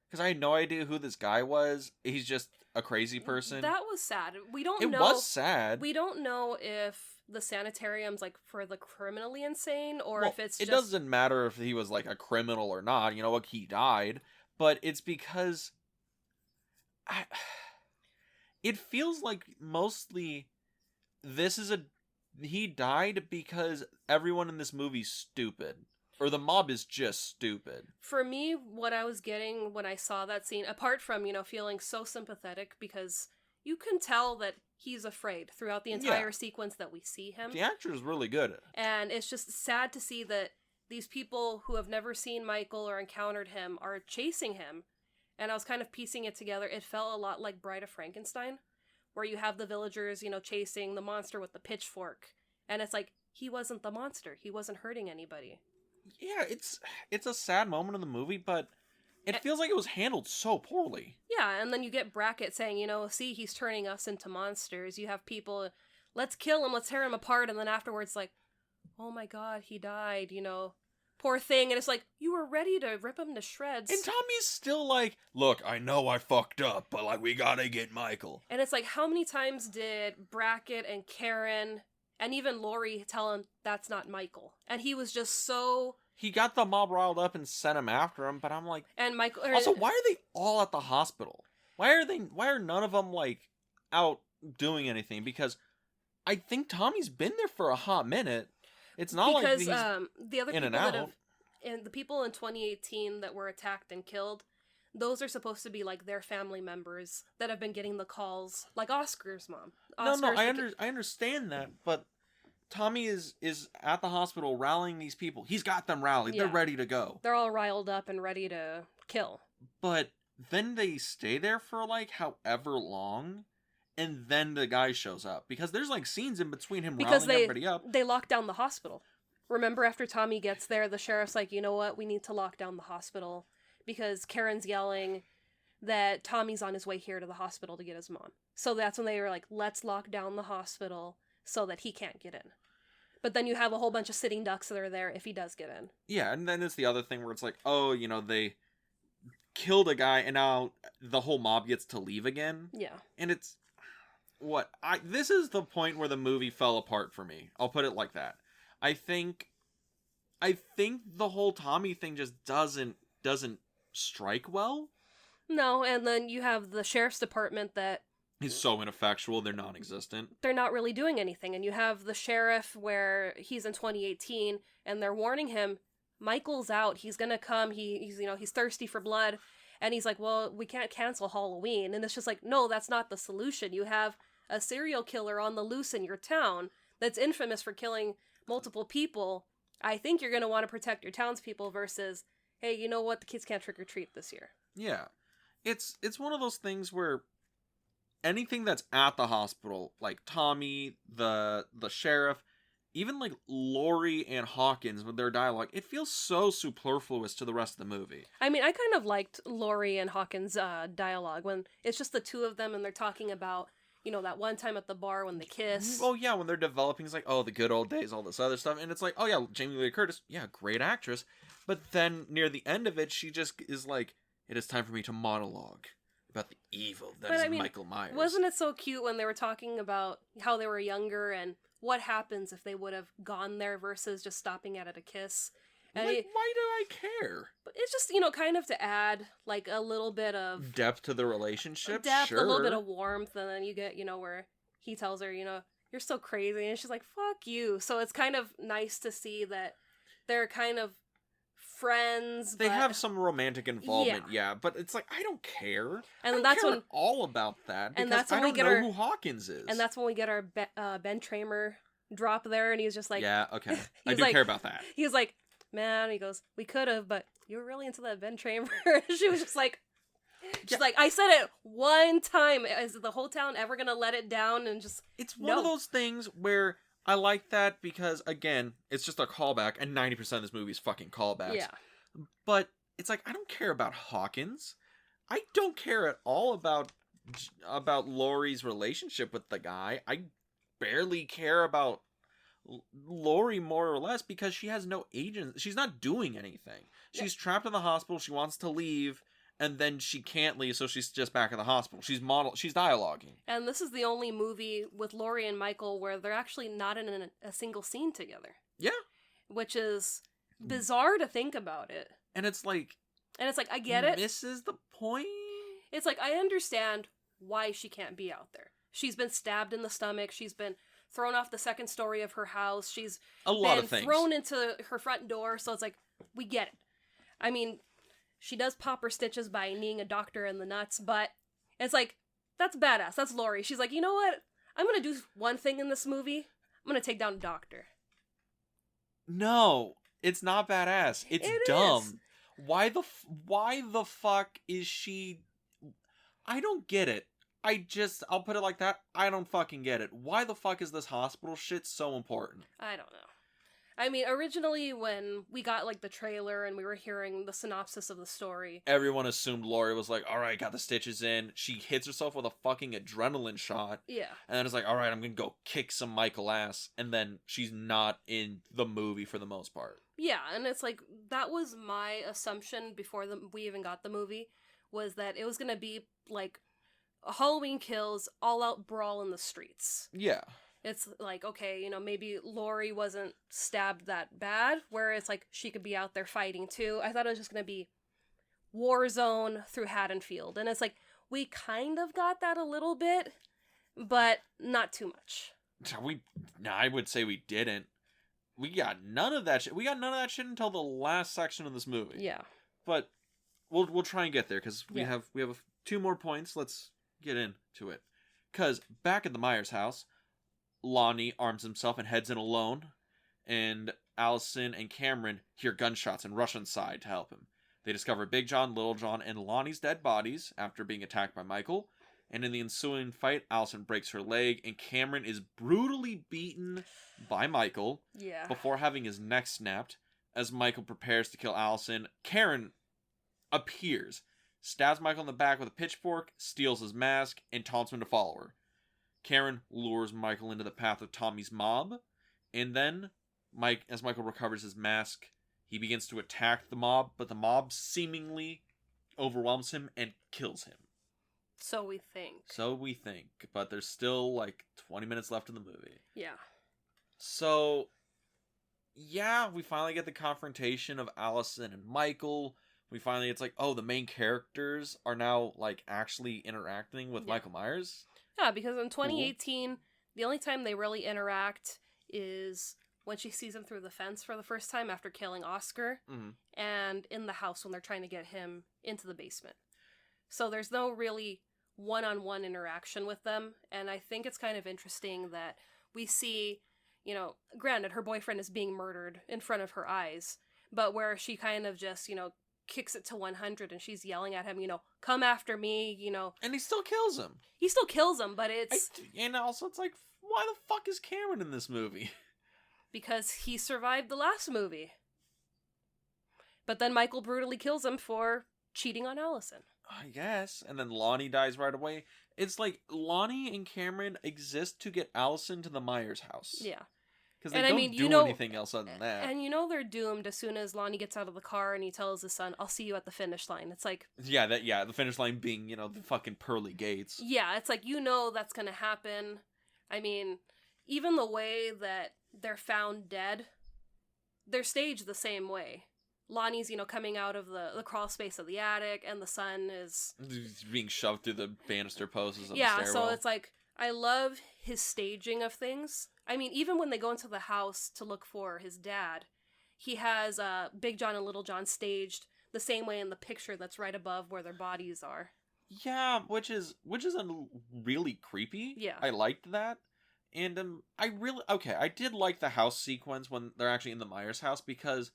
because I had no idea who this guy was. He's just a crazy person.
That was sad. We don't
It
know.
was sad.
We don't know if the sanitarium's like for the criminally insane or
Well,
if it's
it
just...
doesn't matter if he was like a criminal or not. You know, like he died, but it's because it feels like mostly this is he died because everyone in this movie's stupid. Or the mob is just stupid.
For me, what I was getting when I saw that scene, apart from, feeling so sympathetic, because you can tell that he's afraid throughout the entire sequence that we see him.
The actor is really good at it.
And it's just sad to see that these people who have never seen Michael or encountered him are chasing him. And I was kind of piecing it together. It felt a lot like Bride of Frankenstein, where you have the villagers, chasing the monster with the pitchfork. And it's like, he wasn't the monster. He wasn't hurting anybody.
Yeah, it's a sad moment in the movie, but it feels like it was handled so poorly.
Yeah, and then you get Brackett saying, see, he's turning us into monsters. You have people, let's kill him, let's tear him apart, and then afterwards, like, oh my god, he died, poor thing. And it's like, you were ready to rip him to shreds.
And Tommy's still like, look, I know I fucked up, but like, we gotta get Michael.
And it's like, how many times did Brackett and Karen and even Laurie tell him that's not Michael? And he was just so...
He got the mob riled up and sent him after him, but I'm like...
And Michael...
Also, why are they all at the hospital? Why are none of them, like, out doing anything? Because I think Tommy's been there for a hot minute. It's not like he's
the other
in
people
and out.
And the people in 2018 that were attacked and killed, those are supposed to be, like, their family members that have been getting the calls. Like Oscar's mom.
I understand that, but Tommy is at the hospital rallying these people. He's got them rallied. Yeah. They're ready to go.
They're all riled up and ready to kill.
But then they stay there for, like, however long, and then the guy shows up. Because there's, like, scenes in between him rallying everybody up.
They lock down the hospital. Remember, after Tommy gets there, the sheriff's like, you know what? We need to lock down the hospital. Because Karen's yelling that Tommy's on his way here to the hospital to get his mom. So that's when they were like, let's lock down the hospital so that he can't get in. But then you have a whole bunch of sitting ducks that are there if he does get in.
Yeah, and then it's the other thing where it's like, oh, they killed a guy and now the whole mob gets to leave again.
Yeah.
And it's... this is the point where the movie fell apart for me. I'll put it like that. I think the whole Tommy thing just doesn't strike well.
No, and then you have the sheriff's department that...
He's so ineffectual, they're non-existent.
They're not really doing anything. And you have the sheriff where he's in 2018, and they're warning him, Michael's out, he's gonna come, he's thirsty for blood. And he's like, well, we can't cancel Halloween. And it's just like, no, that's not the solution. You have a serial killer on the loose in your town that's infamous for killing multiple people. I think you're gonna want to protect your townspeople versus, hey, you know what, the kids can't trick-or-treat this year.
Yeah. It's one of those things where anything that's at the hospital, like Tommy, the sheriff, even like Laurie and Hawkins with their dialogue, it feels so superfluous to the rest of the movie.
I mean, I kind of liked Laurie and Hawkins' dialogue when it's just the two of them and they're talking about, that one time at the bar when they kiss.
Oh yeah, when they're developing, it's like, oh, the good old days, all this other stuff. And it's like, oh yeah, Jamie Lee Curtis, yeah, great actress. But then near the end of it, she just is like, it is time for me to monologue about the evil that is Michael Myers.
Wasn't it so cute when they were talking about how they were younger and what happens if they would have gone there versus just stopping at a kiss? And
why do I care?
But it's just, kind of to add, like, a little bit of...
depth to the relationship?
Depth,
sure.
A little bit of warmth, and then you get, where he tells her, you're so crazy, and she's like, fuck you. So it's kind of nice to see that they're kind of friends.
They have some romantic involvement, yeah, but it's like, I don't care.
And
that's when all about that, because that's when I don't know who Hawkins is.
And that's when we get our Ben Tramer drop there, and he's just like...
yeah, okay. I do care about that.
He's like, man, he goes, we could have, but you were really into that Ben Tramer. She was just like... She's like, I said it one time. Is the whole town ever gonna let it down? And just...
It's one of those things where... I like that because, again, it's just a callback, and 90% of this movie is fucking callbacks.
Yeah.
But it's like, I don't care about Hawkins. I don't care at all about Laurie's relationship with the guy. I barely care about Laurie, more or less, because she has no agent. She's not doing anything. She's trapped in the hospital. She wants to leave, and then she can't leave, so she's just back at the hospital. She's dialoguing.
And this is the only movie with Laurie and Michael where they're actually not in a single scene together.
Yeah.
Which is bizarre to think about it.
And it's like,
I get it.
Misses the point.
It's like, I understand why she can't be out there. She's been stabbed in the stomach. She's been thrown off the second story of her house. She's been thrown into her front door. So it's like, we get it. I mean, she does pop her stitches by kneeing a doctor in the nuts, but it's like, that's badass. That's Laurie. She's like, you know what? I'm going to do one thing in this movie. I'm going to take down a doctor.
No, it's not badass. It's dumb. Why the fuck is she... I don't get it. I'll put it like that. I don't fucking get it. Why the fuck is this hospital shit so important?
I don't know. I mean, originally when we got, like, the trailer and we were hearing the synopsis of the story...
Everyone assumed Laurie was like, alright, got the stitches in. She hits herself with a fucking adrenaline shot.
Yeah.
And then it's like, alright, I'm gonna go kick some Michael ass. And then she's not in the movie for the most part.
Yeah, and it's like, that was my assumption before we even got the movie, was that it was gonna be, like, a Halloween Kills, all-out brawl in the streets.
Yeah.
It's like, okay, you know, maybe Laurie wasn't stabbed that bad, where it's like she could be out there fighting too. I thought it was just going to be war zone through Haddonfield. And it's like, we kind of got that a little bit, but not too much.
I would say we didn't. We got none of that shit. We got none of that shit until the last section of this movie.
Yeah.
But we'll try and get there, because we have 2 more points. Let's get into it. Because back at the Myers house, Lonnie arms himself and heads in alone, and Allison and Cameron hear gunshots and rush inside to help him. They discover Big John, Little John, and Lonnie's dead bodies after being attacked by Michael, and in the ensuing fight, Allison breaks her leg, and Cameron is brutally beaten by Michael before having his neck snapped. As Michael prepares to kill Allison, Karen appears, stabs Michael in the back with a pitchfork, steals his mask, and taunts him to follow her. Karen lures Michael into the path of Tommy's mob, and then, as Michael recovers his mask, he begins to attack the mob, but the mob seemingly overwhelms him and kills him.
So we think.
But there's still, like, 20 minutes left in the movie.
Yeah.
So, yeah, we finally get the confrontation of Allison and Michael. It's like, oh, the main characters are now, like, actually interacting with Michael Myers.
Yeah, because in 2018, the only time they really interact is when she sees him through the fence for the first time after killing Oscar, and in the house when they're trying to get him into the basement. So there's no really one-on-one interaction with them, and I think it's kind of interesting that we see, you know, granted, her boyfriend is being murdered in front of her eyes, but where she kind of just, you know, kicks it to 100 and she's yelling at him, you know, come after me, you know.
And he still kills him.
But it's...
And also it's like, why the fuck is Cameron in this movie?
Because he survived the last movie. But then Michael brutally kills him for cheating on Allison.
I guess. And then Lonnie dies right away. It's like Lonnie and Cameron exist to get Allison to the Myers house.
Yeah.
Because they don't do anything else other than that.
And you know they're doomed as soon as Lonnie gets out of the car and he tells his son, I'll see you at the finish line. It's like...
the finish line being, you know, the fucking pearly gates.
Yeah, it's like, you know that's gonna happen. I mean, even the way that they're found dead, they're staged the same way. Lonnie's, you know, coming out of the crawl space of the attic, and the son is...
being shoved through the banister posts of the
stairwell.
Yeah,
so it's like, I love his staging of things. I mean, even when they go into the house to look for his dad, he has Big John and Little John staged the same way in the picture that's right above where their bodies are.
Yeah, which is really creepy.
Yeah.
I liked that. And I did like the house sequence when they're actually in the Myers house, because,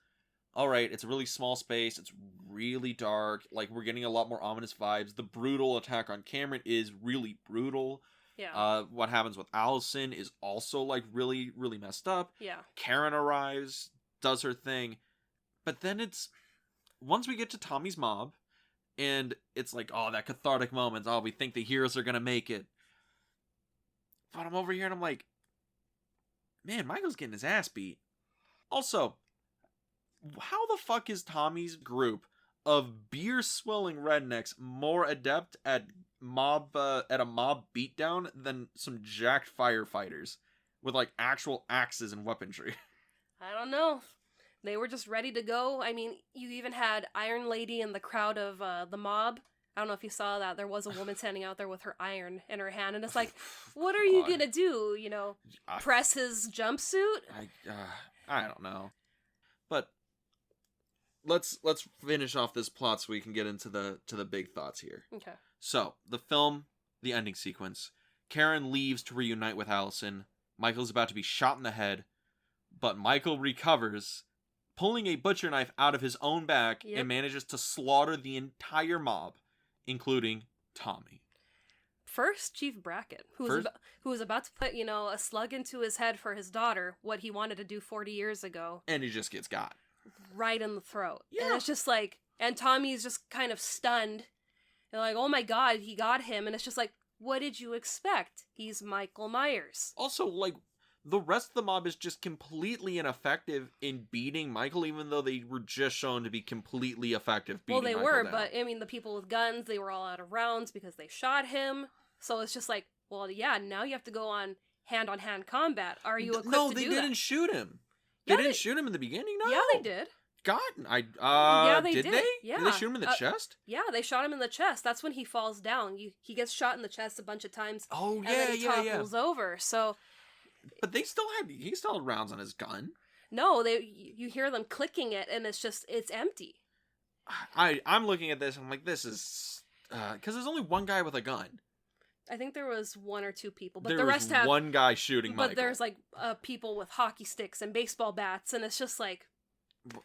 alright, it's a really small space, it's really dark, like, we're getting a lot more ominous vibes. The brutal attack on Cameron is really brutal.
Yeah.
What happens with Allison is also, like, really, really messed up.
Yeah.
Karen arrives, does her thing, but then once we get to Tommy's mob, and it's like, oh, that cathartic moment, oh, we think the heroes are gonna make it. But I'm over here and I'm like, man, Michael's getting his ass beat. Also, how the fuck is Tommy's group of beer-swilling rednecks more adept at a mob beatdown than some jacked firefighters with like actual axes and weaponry.
I don't know. They were just ready to go. I mean, you even had Iron Lady in the crowd of the mob. I don't know if you saw that. There was a woman standing out there with her iron in her hand, and it's like, what are you gonna do? You know, press his jumpsuit?
I don't know. But let's finish off this plot so we can get into the big thoughts here.
Okay.
So the film, the ending sequence. Karen leaves to reunite with Allison. Michael's about to be shot in the head, but Michael recovers, pulling a butcher knife out of his own back, and manages to slaughter the entire mob, including Tommy.
First, Chief Brackett, who was about to put, a slug into his head for his daughter, what he wanted to do 40 years ago.
And he just gets got.
Right in the throat.
Yeah.
And it's just like, and Tommy's just kind of stunned. And like, oh my god, he got him. And it's just like, what did you expect? He's Michael Myers.
Also, like, the rest of the mob is just completely ineffective in beating Michael, even though they were just shown to be completely effective beating Michael.
Well, they were,
down.
but I mean, the people with guns, they were all out of rounds because they shot him. So it's just like, well, yeah, now you have to go on hand combat. Are you equipped to do that?
No, they didn't shoot him. They didn't shoot him in the beginning, no?
Yeah, they did.
Yeah, they did. They?
Yeah.
Did they shoot him in the chest?
Yeah, they shot him in the chest. That's when he falls down. He gets shot in the chest a bunch of times.
Oh, yeah,
and then he topples over, so...
But he still had rounds on his gun.
No, you hear them clicking it, and it's empty.
I'm looking at this, I'm like, this is... Because there's only one guy with a gun.
I think there was one or two people, but
there
the rest have...
one guy shooting Michael.
But there's, like, people with hockey sticks and baseball bats, and it's just like...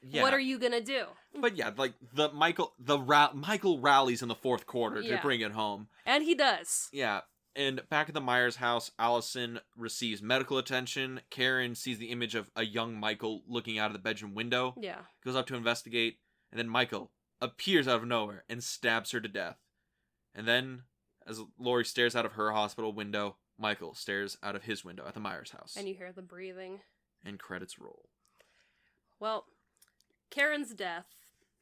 Yeah.
What are you gonna do?
But yeah, like Michael rallies in the fourth quarter to bring it home,
and he does.
Yeah, and back at the Myers house, Allison receives medical attention. Karen sees the image of a young Michael looking out of the bedroom window.
Yeah,
goes up to investigate, and then Michael appears out of nowhere and stabs her to death. And then, as Laurie stares out of her hospital window, Michael stares out of his window at the Myers house.
And you hear the breathing.
And credits roll.
Well, Karen's death,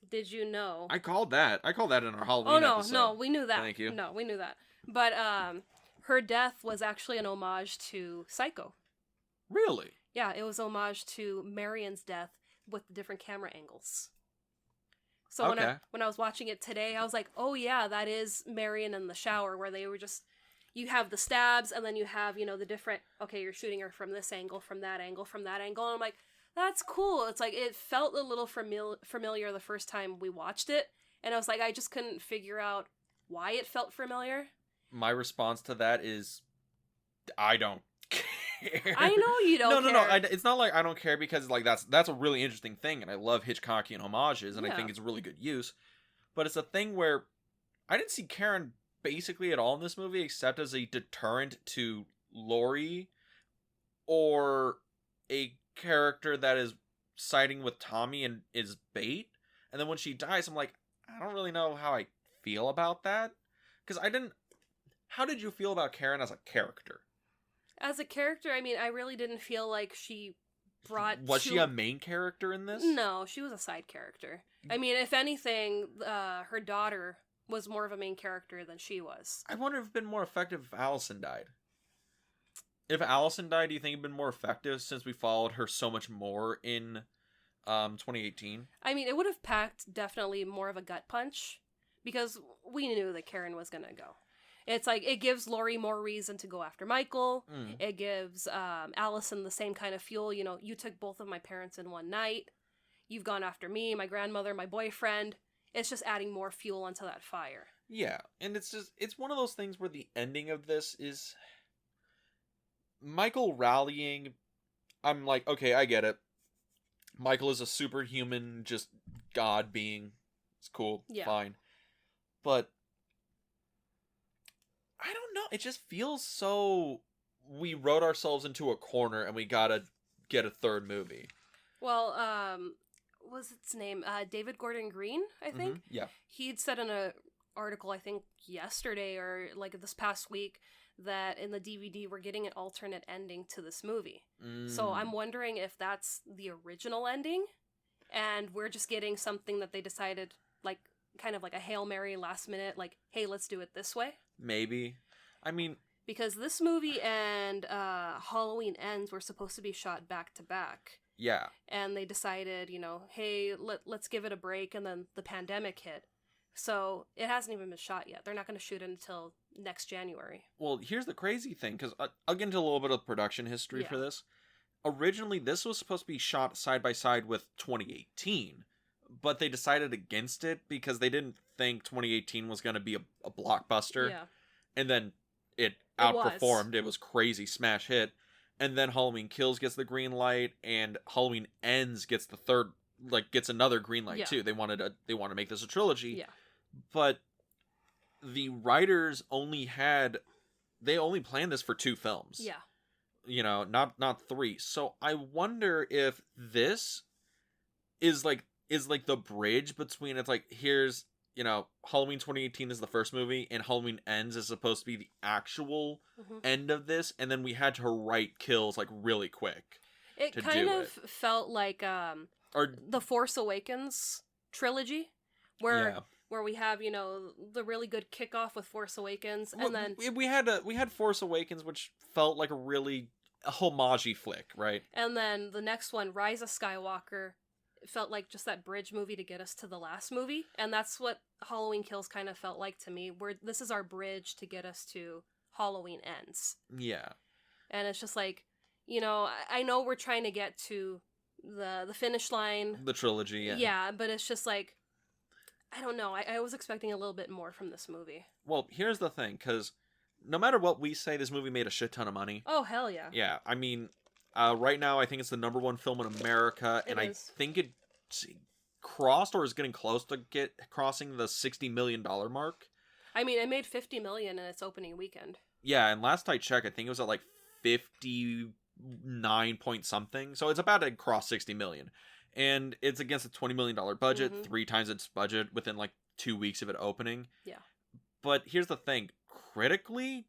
did you know?
I called that in our Halloween episode.
No, we knew that.
Thank you.
No, we knew that. But her death was actually an homage to Psycho.
Really?
Yeah, it was homage to Marion's death with the different camera angles. So when I was watching it today, I was like, oh yeah, that is Marion in the shower, where they were just... You have the stabs, and then you have, the different... Okay, you're shooting her from this angle, from that angle, from that angle. And I'm like... That's cool. It's like, it felt a little familiar the first time we watched it. And I was like, I just couldn't figure out why it felt familiar.
My response to that is, I don't care.
I know you don't care.
No. It's not like I don't care, because like that's a really interesting thing. And I love Hitchcockian homages, and I think it's a really good use. But it's a thing where I didn't see Karen basically at all in this movie, except as a deterrent to Laurie, or a character that is siding with Tommy and is bait. And then when she dies, I'm like, I don't really know how I feel about that. Because how did you feel about Karen as a character?
As a character, I mean, I really didn't feel like she brought...
Was she a main character in this?
No, she was a side character. I mean, if anything, her daughter was more of a main character than she was.
I wonder if it would have been more effective if Allison died. If Allison died, do you think it'd been more effective, since we followed her so much more in 2018?
I mean, it would have packed definitely more of a gut punch, because we knew that Karen was gonna go. It's like, it gives Laurie more reason to go after Michael. It gives Allison the same kind of fuel. You took both of my parents in one night. You've gone after me, my grandmother, my boyfriend. It's just adding more fuel onto that fire.
Yeah, and it's one of those things where the ending of this is... Michael rallying, I'm like, okay, I get it. Michael is a superhuman, just god being. It's cool, fine. But, I don't know, it just feels so... We wrote ourselves into a corner and we gotta get a third movie.
Well, what was its name? David Gordon Green, I think?
Yeah. He'd
said in an article, I think yesterday or like this past week, that in the DVD we're getting an alternate ending to this movie. So I'm wondering if that's the original ending, and we're just getting something that they decided like kind of like a Hail Mary last minute, like, hey, let's do it this way.
Maybe. I mean,
because this movie and Halloween Ends were supposed to be shot back to back.
Yeah.
And they decided, hey, let's give it a break, and then the pandemic hit. So it hasn't even been shot yet. They're not going to shoot it until next January.
Well, here's the crazy thing, because I'll get into a little bit of production history for this. Originally, this was supposed to be shot side by side with 2018, but they decided against it because they didn't think 2018 was going to be a blockbuster. Yeah. And then it outperformed. It was crazy smash hit. And then Halloween Kills gets the green light, and Halloween Ends gets gets another green light too. They wanted to make this a trilogy. Yeah. But the writers only planned this for 2 films. Yeah. Not 3. So I wonder if this is like the bridge between, it's like, here's, Halloween 2018 is the first movie, and Halloween Ends is supposed to be the actual end of this, and then we had to write Kills like really quick.
It kind of felt like the Force Awakens trilogy, where we have the really good kickoff with Force Awakens, and then
we had Force Awakens, which felt like a homage flick, right?
And then the next one, Rise of Skywalker, felt like just that bridge movie to get us to the last movie, and that's what Halloween Kills kind of felt like to me, where this is our bridge to get us to Halloween Ends.
Yeah.
And it's just like, I know we're trying to get to the finish line,
the trilogy.
Yeah, but it's just like, I don't know, I was expecting a little bit more from this movie.
Well, here's the thing, because no matter what we say, this movie made a shit ton of money.
Oh, hell yeah.
Yeah, I mean, right now, I think it's the #1 film in America, and I think it crossed or is getting close to crossing the $60 million mark.
I mean, it made $50 million in its opening weekend.
Yeah, and last I checked, I think it was at like 59 point something. So it's about to cross 60 million, and it's against a $20 million budget, 3 times its budget within like 2 weeks of it opening.
Yeah.
But here's the thing: critically,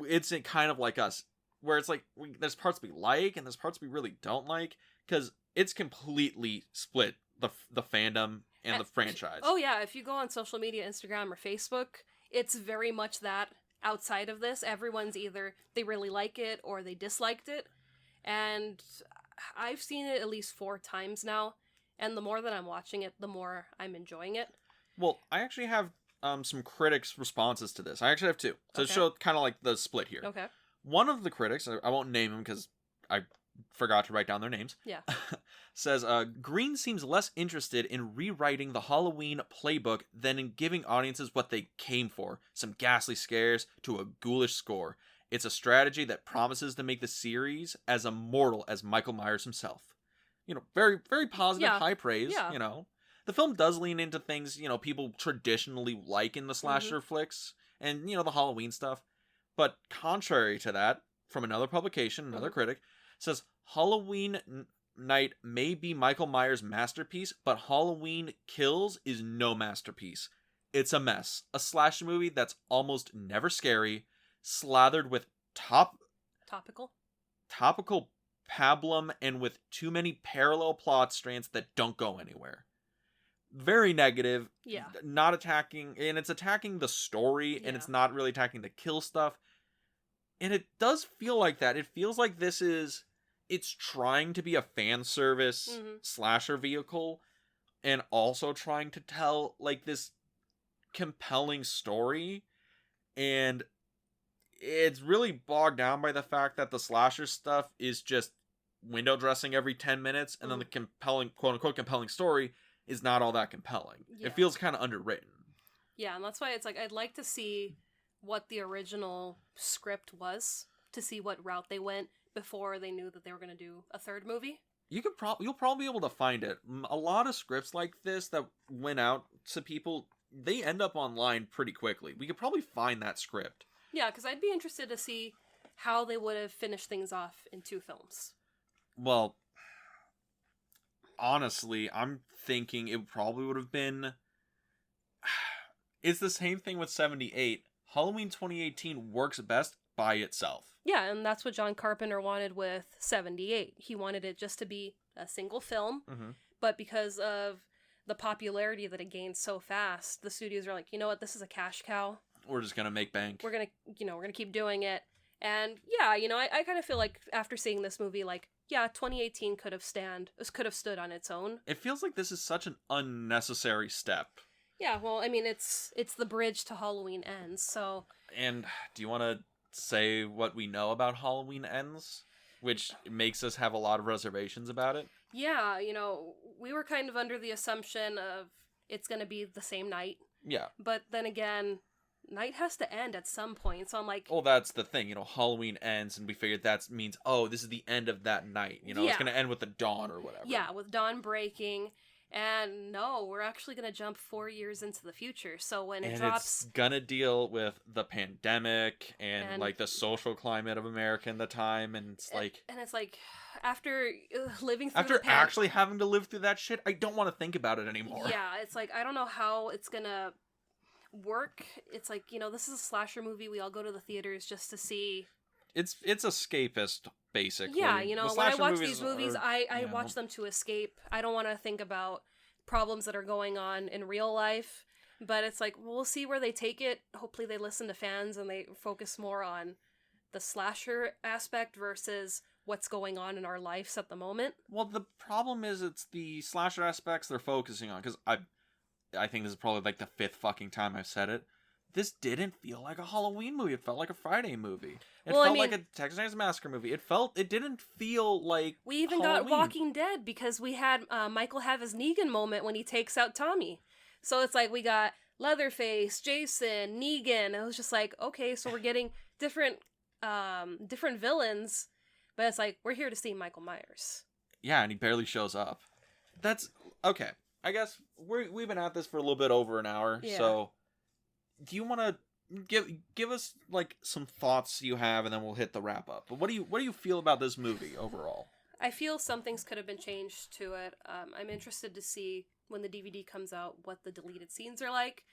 it's kind of like us, where it's like there's parts we like and there's parts we really don't like, because it's completely split the fandom and the franchise.
Oh yeah, if you go on social media, Instagram or Facebook, it's very much that. Outside of this, everyone's either they really like it or they disliked it, and I've seen it at least 4 times now, and the more that I'm watching it, the more I'm enjoying it.
Well, I actually have some critics' responses to this. I actually have 2 to show kind of like the split here.
Okay.
One of the critics, I won't name him because I forgot to write down their names.
Yeah.
Says, Green seems less interested in rewriting the Halloween playbook than in giving audiences what they came for, some ghastly scares to a ghoulish score. It's a strategy that promises to make the series as immortal as Michael Myers himself. Very, very positive, high praise, The film does lean into things, people traditionally like in the slasher flicks, and, the Halloween stuff. But contrary to that, from another publication, another critic, says, Halloween Night may be Michael Myers' masterpiece, but Halloween Kills is no masterpiece. It's a mess. A slasher movie that's almost never scary, slathered with topical pablum, and with too many parallel plot strands that don't go anywhere. Very negative.
Yeah.
Not attacking, and it's attacking the story, and it's not really attacking the kill stuff. And it does feel like that. It feels like it's trying to be a fan service slasher vehicle, and also trying to tell like this compelling story, and it's really bogged down by the fact that the slasher stuff is just window dressing every 10 minutes, and then the compelling, quote unquote compelling story is not all that compelling. It feels kind of underwritten.
Yeah, and that's why it's like I'd like to see what the original script was, to see what route they went before they knew that they were going to do a 3rd movie.
You'll probably be able to find it. A lot of scripts like this that went out to people, they end up online pretty quickly. We could probably find that script.
Yeah, because I'd be interested to see how they would have finished things off in 2 films.
Well, honestly, I'm thinking it probably would have been... It's the same thing with 78. Halloween 2018 works best by itself.
Yeah, and that's what John Carpenter wanted with 78. He wanted it just to be a single film, but because of the popularity that it gained so fast, the studios are like, you know what, this is a cash cow.
We're just gonna make bank.
We're gonna keep doing it. And yeah, I kind of feel like after seeing this movie, like, yeah, 2018 could have stood on its own.
It feels like this is such an unnecessary step.
Yeah, well, I mean, it's the bridge to Halloween Ends, so...
And do you want to say what we know about Halloween Ends? Which makes us have a lot of reservations about it?
Yeah, we were kind of under the assumption of it's going to be the same night.
Yeah.
But then again, night has to end at some point, so I'm like...
Well, that's the thing, Halloween ends, and we figured that means, this is the end of that night. It's going to end with the dawn or whatever.
Yeah, with dawn breaking... And no, we're actually going to jump 4 years into the future. So when it drops...
it's going to deal with the pandemic and like the social climate of America in the time. And it's like...
And it's like, after living through
After actually having to live through that shit, I don't want to think about it anymore.
Yeah, it's like, I don't know how it's going to work. It's like, this is a slasher movie. We all go to the theaters just to see...
It's escapist, basically.
Yeah, when I watch these movies, I watch them to escape. I don't want to think about problems that are going on in real life. But it's like, we'll see where they take it. Hopefully they listen to fans and they focus more on the slasher aspect versus what's going on in our lives at the moment.
Well, the problem is it's the slasher aspects they're focusing on. Because I think this is probably like the 5th fucking time I've said it. This didn't feel like a Halloween movie. It felt like a Friday movie. It felt like a Texas Chainsaw Massacre movie. It didn't feel like
we even
Halloween.
got Walking Dead because we had Michael have his Negan moment when he takes out Tommy. So it's like we got Leatherface, Jason, Negan. It was just like, okay, so we're getting different villains, but it's like we're here to see Michael Myers.
Yeah, and he barely shows up. That's okay. I guess we've been at this for a little bit over an hour, so. Do you want to give us like some thoughts you have, and then we'll hit the wrap up? But what do you feel about this movie overall?
I feel some things could have been changed to it. I'm interested to see when the DVD comes out what the deleted scenes are like,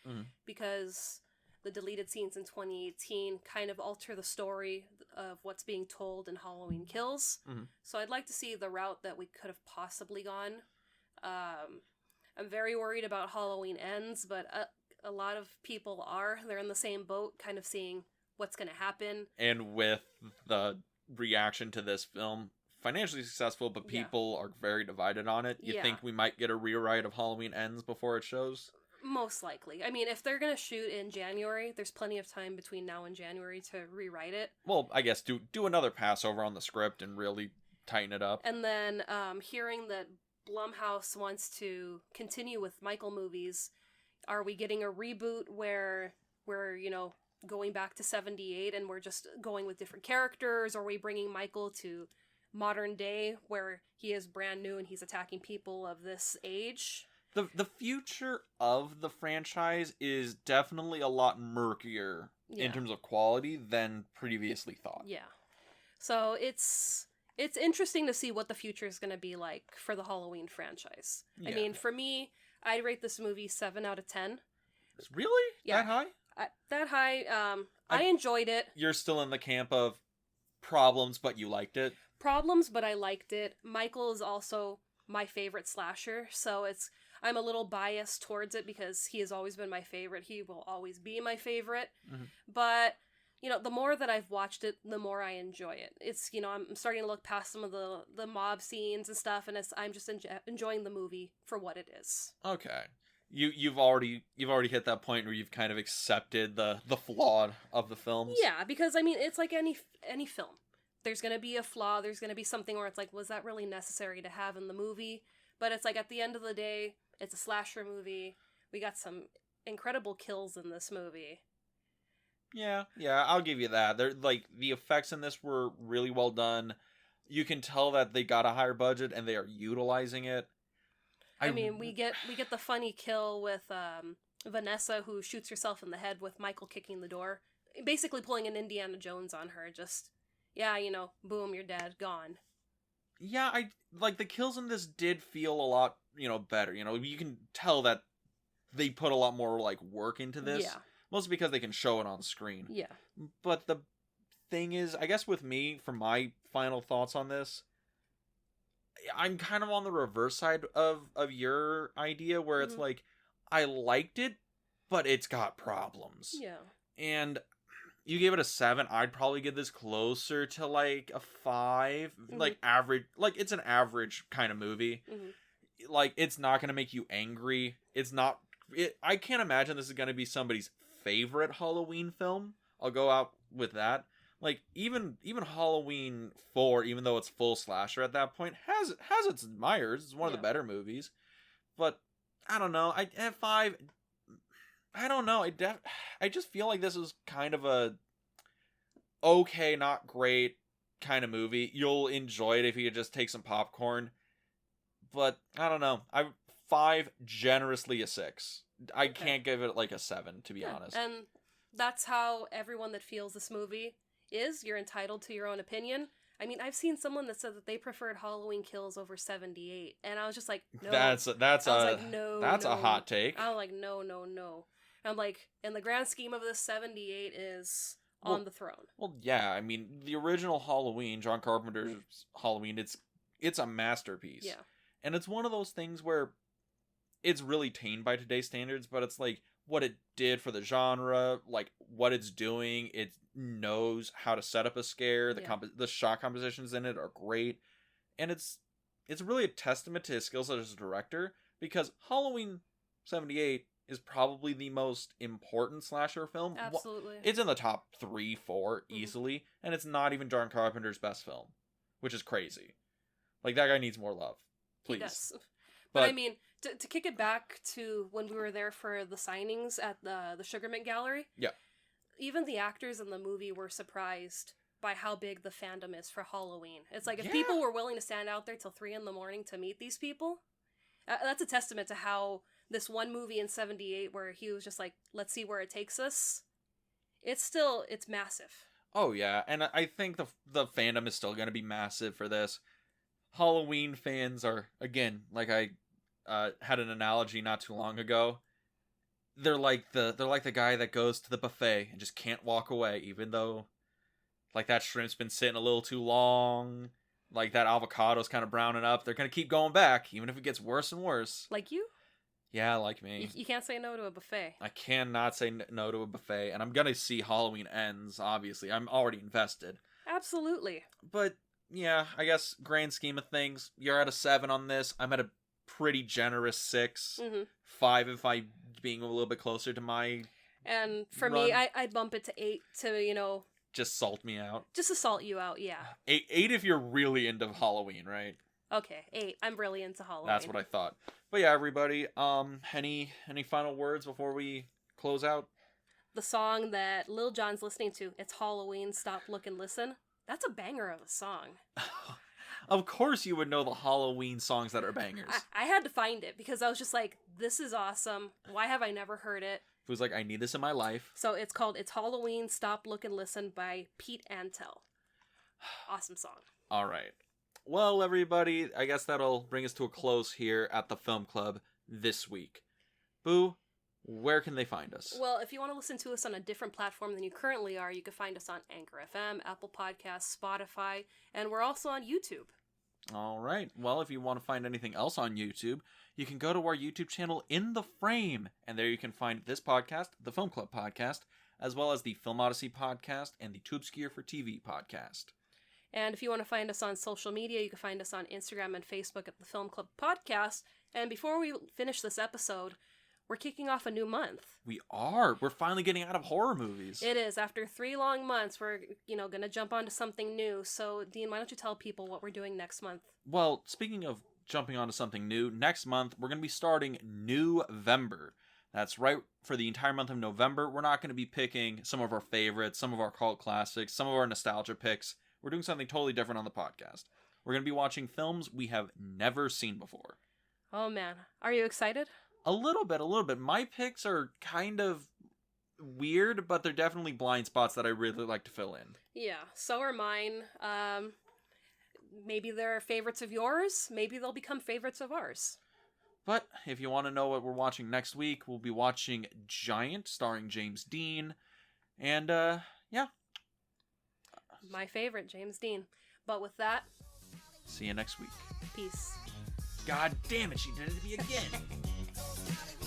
because the deleted scenes in 2018 kind of alter the story of what's being told in Halloween Kills. So I'd like to see the route that we could have possibly gone. I'm very worried about Halloween Ends, but a lot of people they're in the same boat, kind of seeing what's going to happen. And
with the reaction to this film, financially successful, but people are very divided on it. You think we might get a rewrite of Halloween Ends before it shows?
Most likely. I mean, if they're going to shoot in January, there's plenty of time between now and January to rewrite it.
Well, I guess do another Passover on the script and really tighten it up.
And then hearing that Blumhouse wants to continue with Michael movies, are we getting a reboot where we're, going back to 78 and we're just going with different characters? Or are we bringing Michael to modern day where he is brand new and he's attacking people of this age?
The future of the franchise is definitely a lot murkier in terms of quality than previously thought.
Yeah. So it's interesting to see what the future is going to be like for the Halloween franchise. Yeah. I mean, for me, I'd rate this movie 7 out of 10.
Really? Yeah. That high?
That high. I enjoyed it.
You're still in the camp of problems, but you liked it?
Problems, but I liked it. Michael is also my favorite slasher, so I'm a little biased towards it because he has always been my favorite. He will always be my favorite. But, the more that I've watched it, the more I enjoy it. It's, I'm starting to look past some of the mob scenes and stuff, and I'm just enjoying the movie for what it is.
Okay. You've already hit that point where you've kind of accepted the flaw of the films.
Yeah, because, I mean, it's like any film. There's going to be a flaw. There's going to be something where it's like, was that really necessary to have in the movie? But it's like, at the end of the day, it's a slasher movie. We got some incredible kills in this movie.
Yeah, I'll give you that. They're like, the effects in this were really well done. You can tell that they got a higher budget and they are utilizing it.
I mean, we get the funny kill with Vanessa, who shoots herself in the head with Michael kicking the door, basically pulling an Indiana Jones on her. Just, boom, you're dead, gone.
Yeah, the kills in this did feel a lot, better. You can tell that they put a lot more work into this. Yeah. Mostly because they can show it on screen.
Yeah.
But the thing is, I guess with me, for my final thoughts on this, I'm kind of on the reverse side of your idea, where it's
Mhm.
like, I liked it, but it's got problems.
Yeah.
And you gave it a 7. I'd probably give this closer to like a 5.
Mhm.
Like average, like it's an average kind of movie.
Mhm.
Like it's not gonna make you angry. It's not. I can't imagine this is gonna be somebody's favorite Halloween film. I'll go out with that. Like even Halloween 4, even though it's full slasher at that point, has its admirers. It's one of the
Yeah.
better movies. But I don't know. I at 5. I don't know. I just feel like this is kind of a okay, not great kind of movie. You'll enjoy it if you just take some popcorn. But I don't know. I 5, generously a 6. I
Okay.
can't give it like a 7, to be honest.
And that's how everyone that feels this movie is. You're entitled to your own opinion. I mean, I've seen someone that said that they preferred Halloween Kills over 78, and I was just like, no.
That's
I was like, no,
that's
no.
a hot take.
I was like, no, no, no. And I'm like, in the grand scheme of this, 78 is
Well,
on the throne.
Well, yeah. I mean, the original Halloween, John Carpenter's Halloween, it's a masterpiece.
Yeah.
And it's one of those things where it's really tamed by today's standards, but it's like what it did for the genre, like what it's doing. It knows how to set up a scare. The shot compositions in it are great, and it's really a testament to his skills as a director, because Halloween 78 is probably the most important slasher film.
Absolutely.
It's in the top 3, 4 easily, and it's not even John Carpenter's best film, which is crazy. Like, that guy needs more love. Please.
He does. But I mean, to kick it back to when we were there for the signings at the Sugarmint Gallery.
Yeah.
Even the actors in the movie were surprised by how big the fandom is for Halloween. It's like, if people were willing to stand out there till 3 in the morning to meet these people, that's a testament to how this one movie in 78, where he was just like, let's see where it takes us, it's massive.
Oh yeah, and I think the fandom is still going to be massive for this. Halloween fans are, again, like I had an analogy not too long ago. They're like the guy that goes to the buffet and just can't walk away, even though like that shrimp's been sitting a little too long, like that avocado's kind of browning up. They're gonna keep going back, even if it gets worse and worse.
Like you?
Yeah, like me.
You can't say no to a buffet.
I cannot say no to a buffet, and I'm gonna see Halloween Ends. Obviously, I'm already invested.
Absolutely.
But yeah, I guess grand scheme of things, you're at a 7 on this. I'm at a pretty generous 6, 5 if I being a little bit closer to my.
And for
run.
me, I'd bump it to 8 to
just salt me out.
Just to salt you out, yeah.
8 if you're really into Halloween, right?
Okay, 8. I'm really into Halloween.
That's what I thought. But yeah, everybody, any final words before we close out?
The song that Lil Jon's listening to, it's Halloween, Stop, Look, and Listen. That's a banger of a song.
Of course you would know the Halloween songs that are bangers.
I had to find it because I was just like, this is awesome. Why have I never heard it?
It was like, I need this in my life.
So it's Halloween, Stop, Look, and Listen by Pete Antel. Awesome song.
All right. Well, everybody, I guess that'll bring us to a close here at the Film Club this week. Boo, where can they find us?
Well, if you want to listen to us on a different platform than you currently are, you can find us on Anchor FM, Apple Podcasts, Spotify, and we're also on YouTube.
All right. Well, if you want to find anything else on YouTube, you can go to our YouTube channel, In the Frame, and there you can find this podcast, the Film Club podcast, as well as the Film Odyssey podcast and the Too Obscure for TV podcast.
And if you want to find us on social media, you can find us on Instagram and Facebook at the Film Club Podcast. And before we finish this episode, we're kicking off a new month.
We are. We're finally getting out of horror movies.
It is. After 3 long months, we're, going to jump onto something new. So, Dean, why don't you tell people what we're doing next month?
Well, speaking of jumping onto something new, next month we're going to be starting November. That's right. For the entire month of November, we're not going to be picking some of our favorites, some of our cult classics, some of our nostalgia picks. We're doing something totally different on the podcast. We're going to be watching films we have never seen before.
Oh, man. Are you excited?
A little bit. My picks are kind of weird, but they're definitely blind spots that I really like to fill in.
Yeah, so are mine. Maybe they're favorites of yours. Maybe they'll become favorites of ours.
But if you want to know what we're watching next week, we'll be watching Giant, starring James Dean. And, yeah.
My favorite, James Dean. But with that,
See you next week.
Peace.
God damn it, she did it to me again.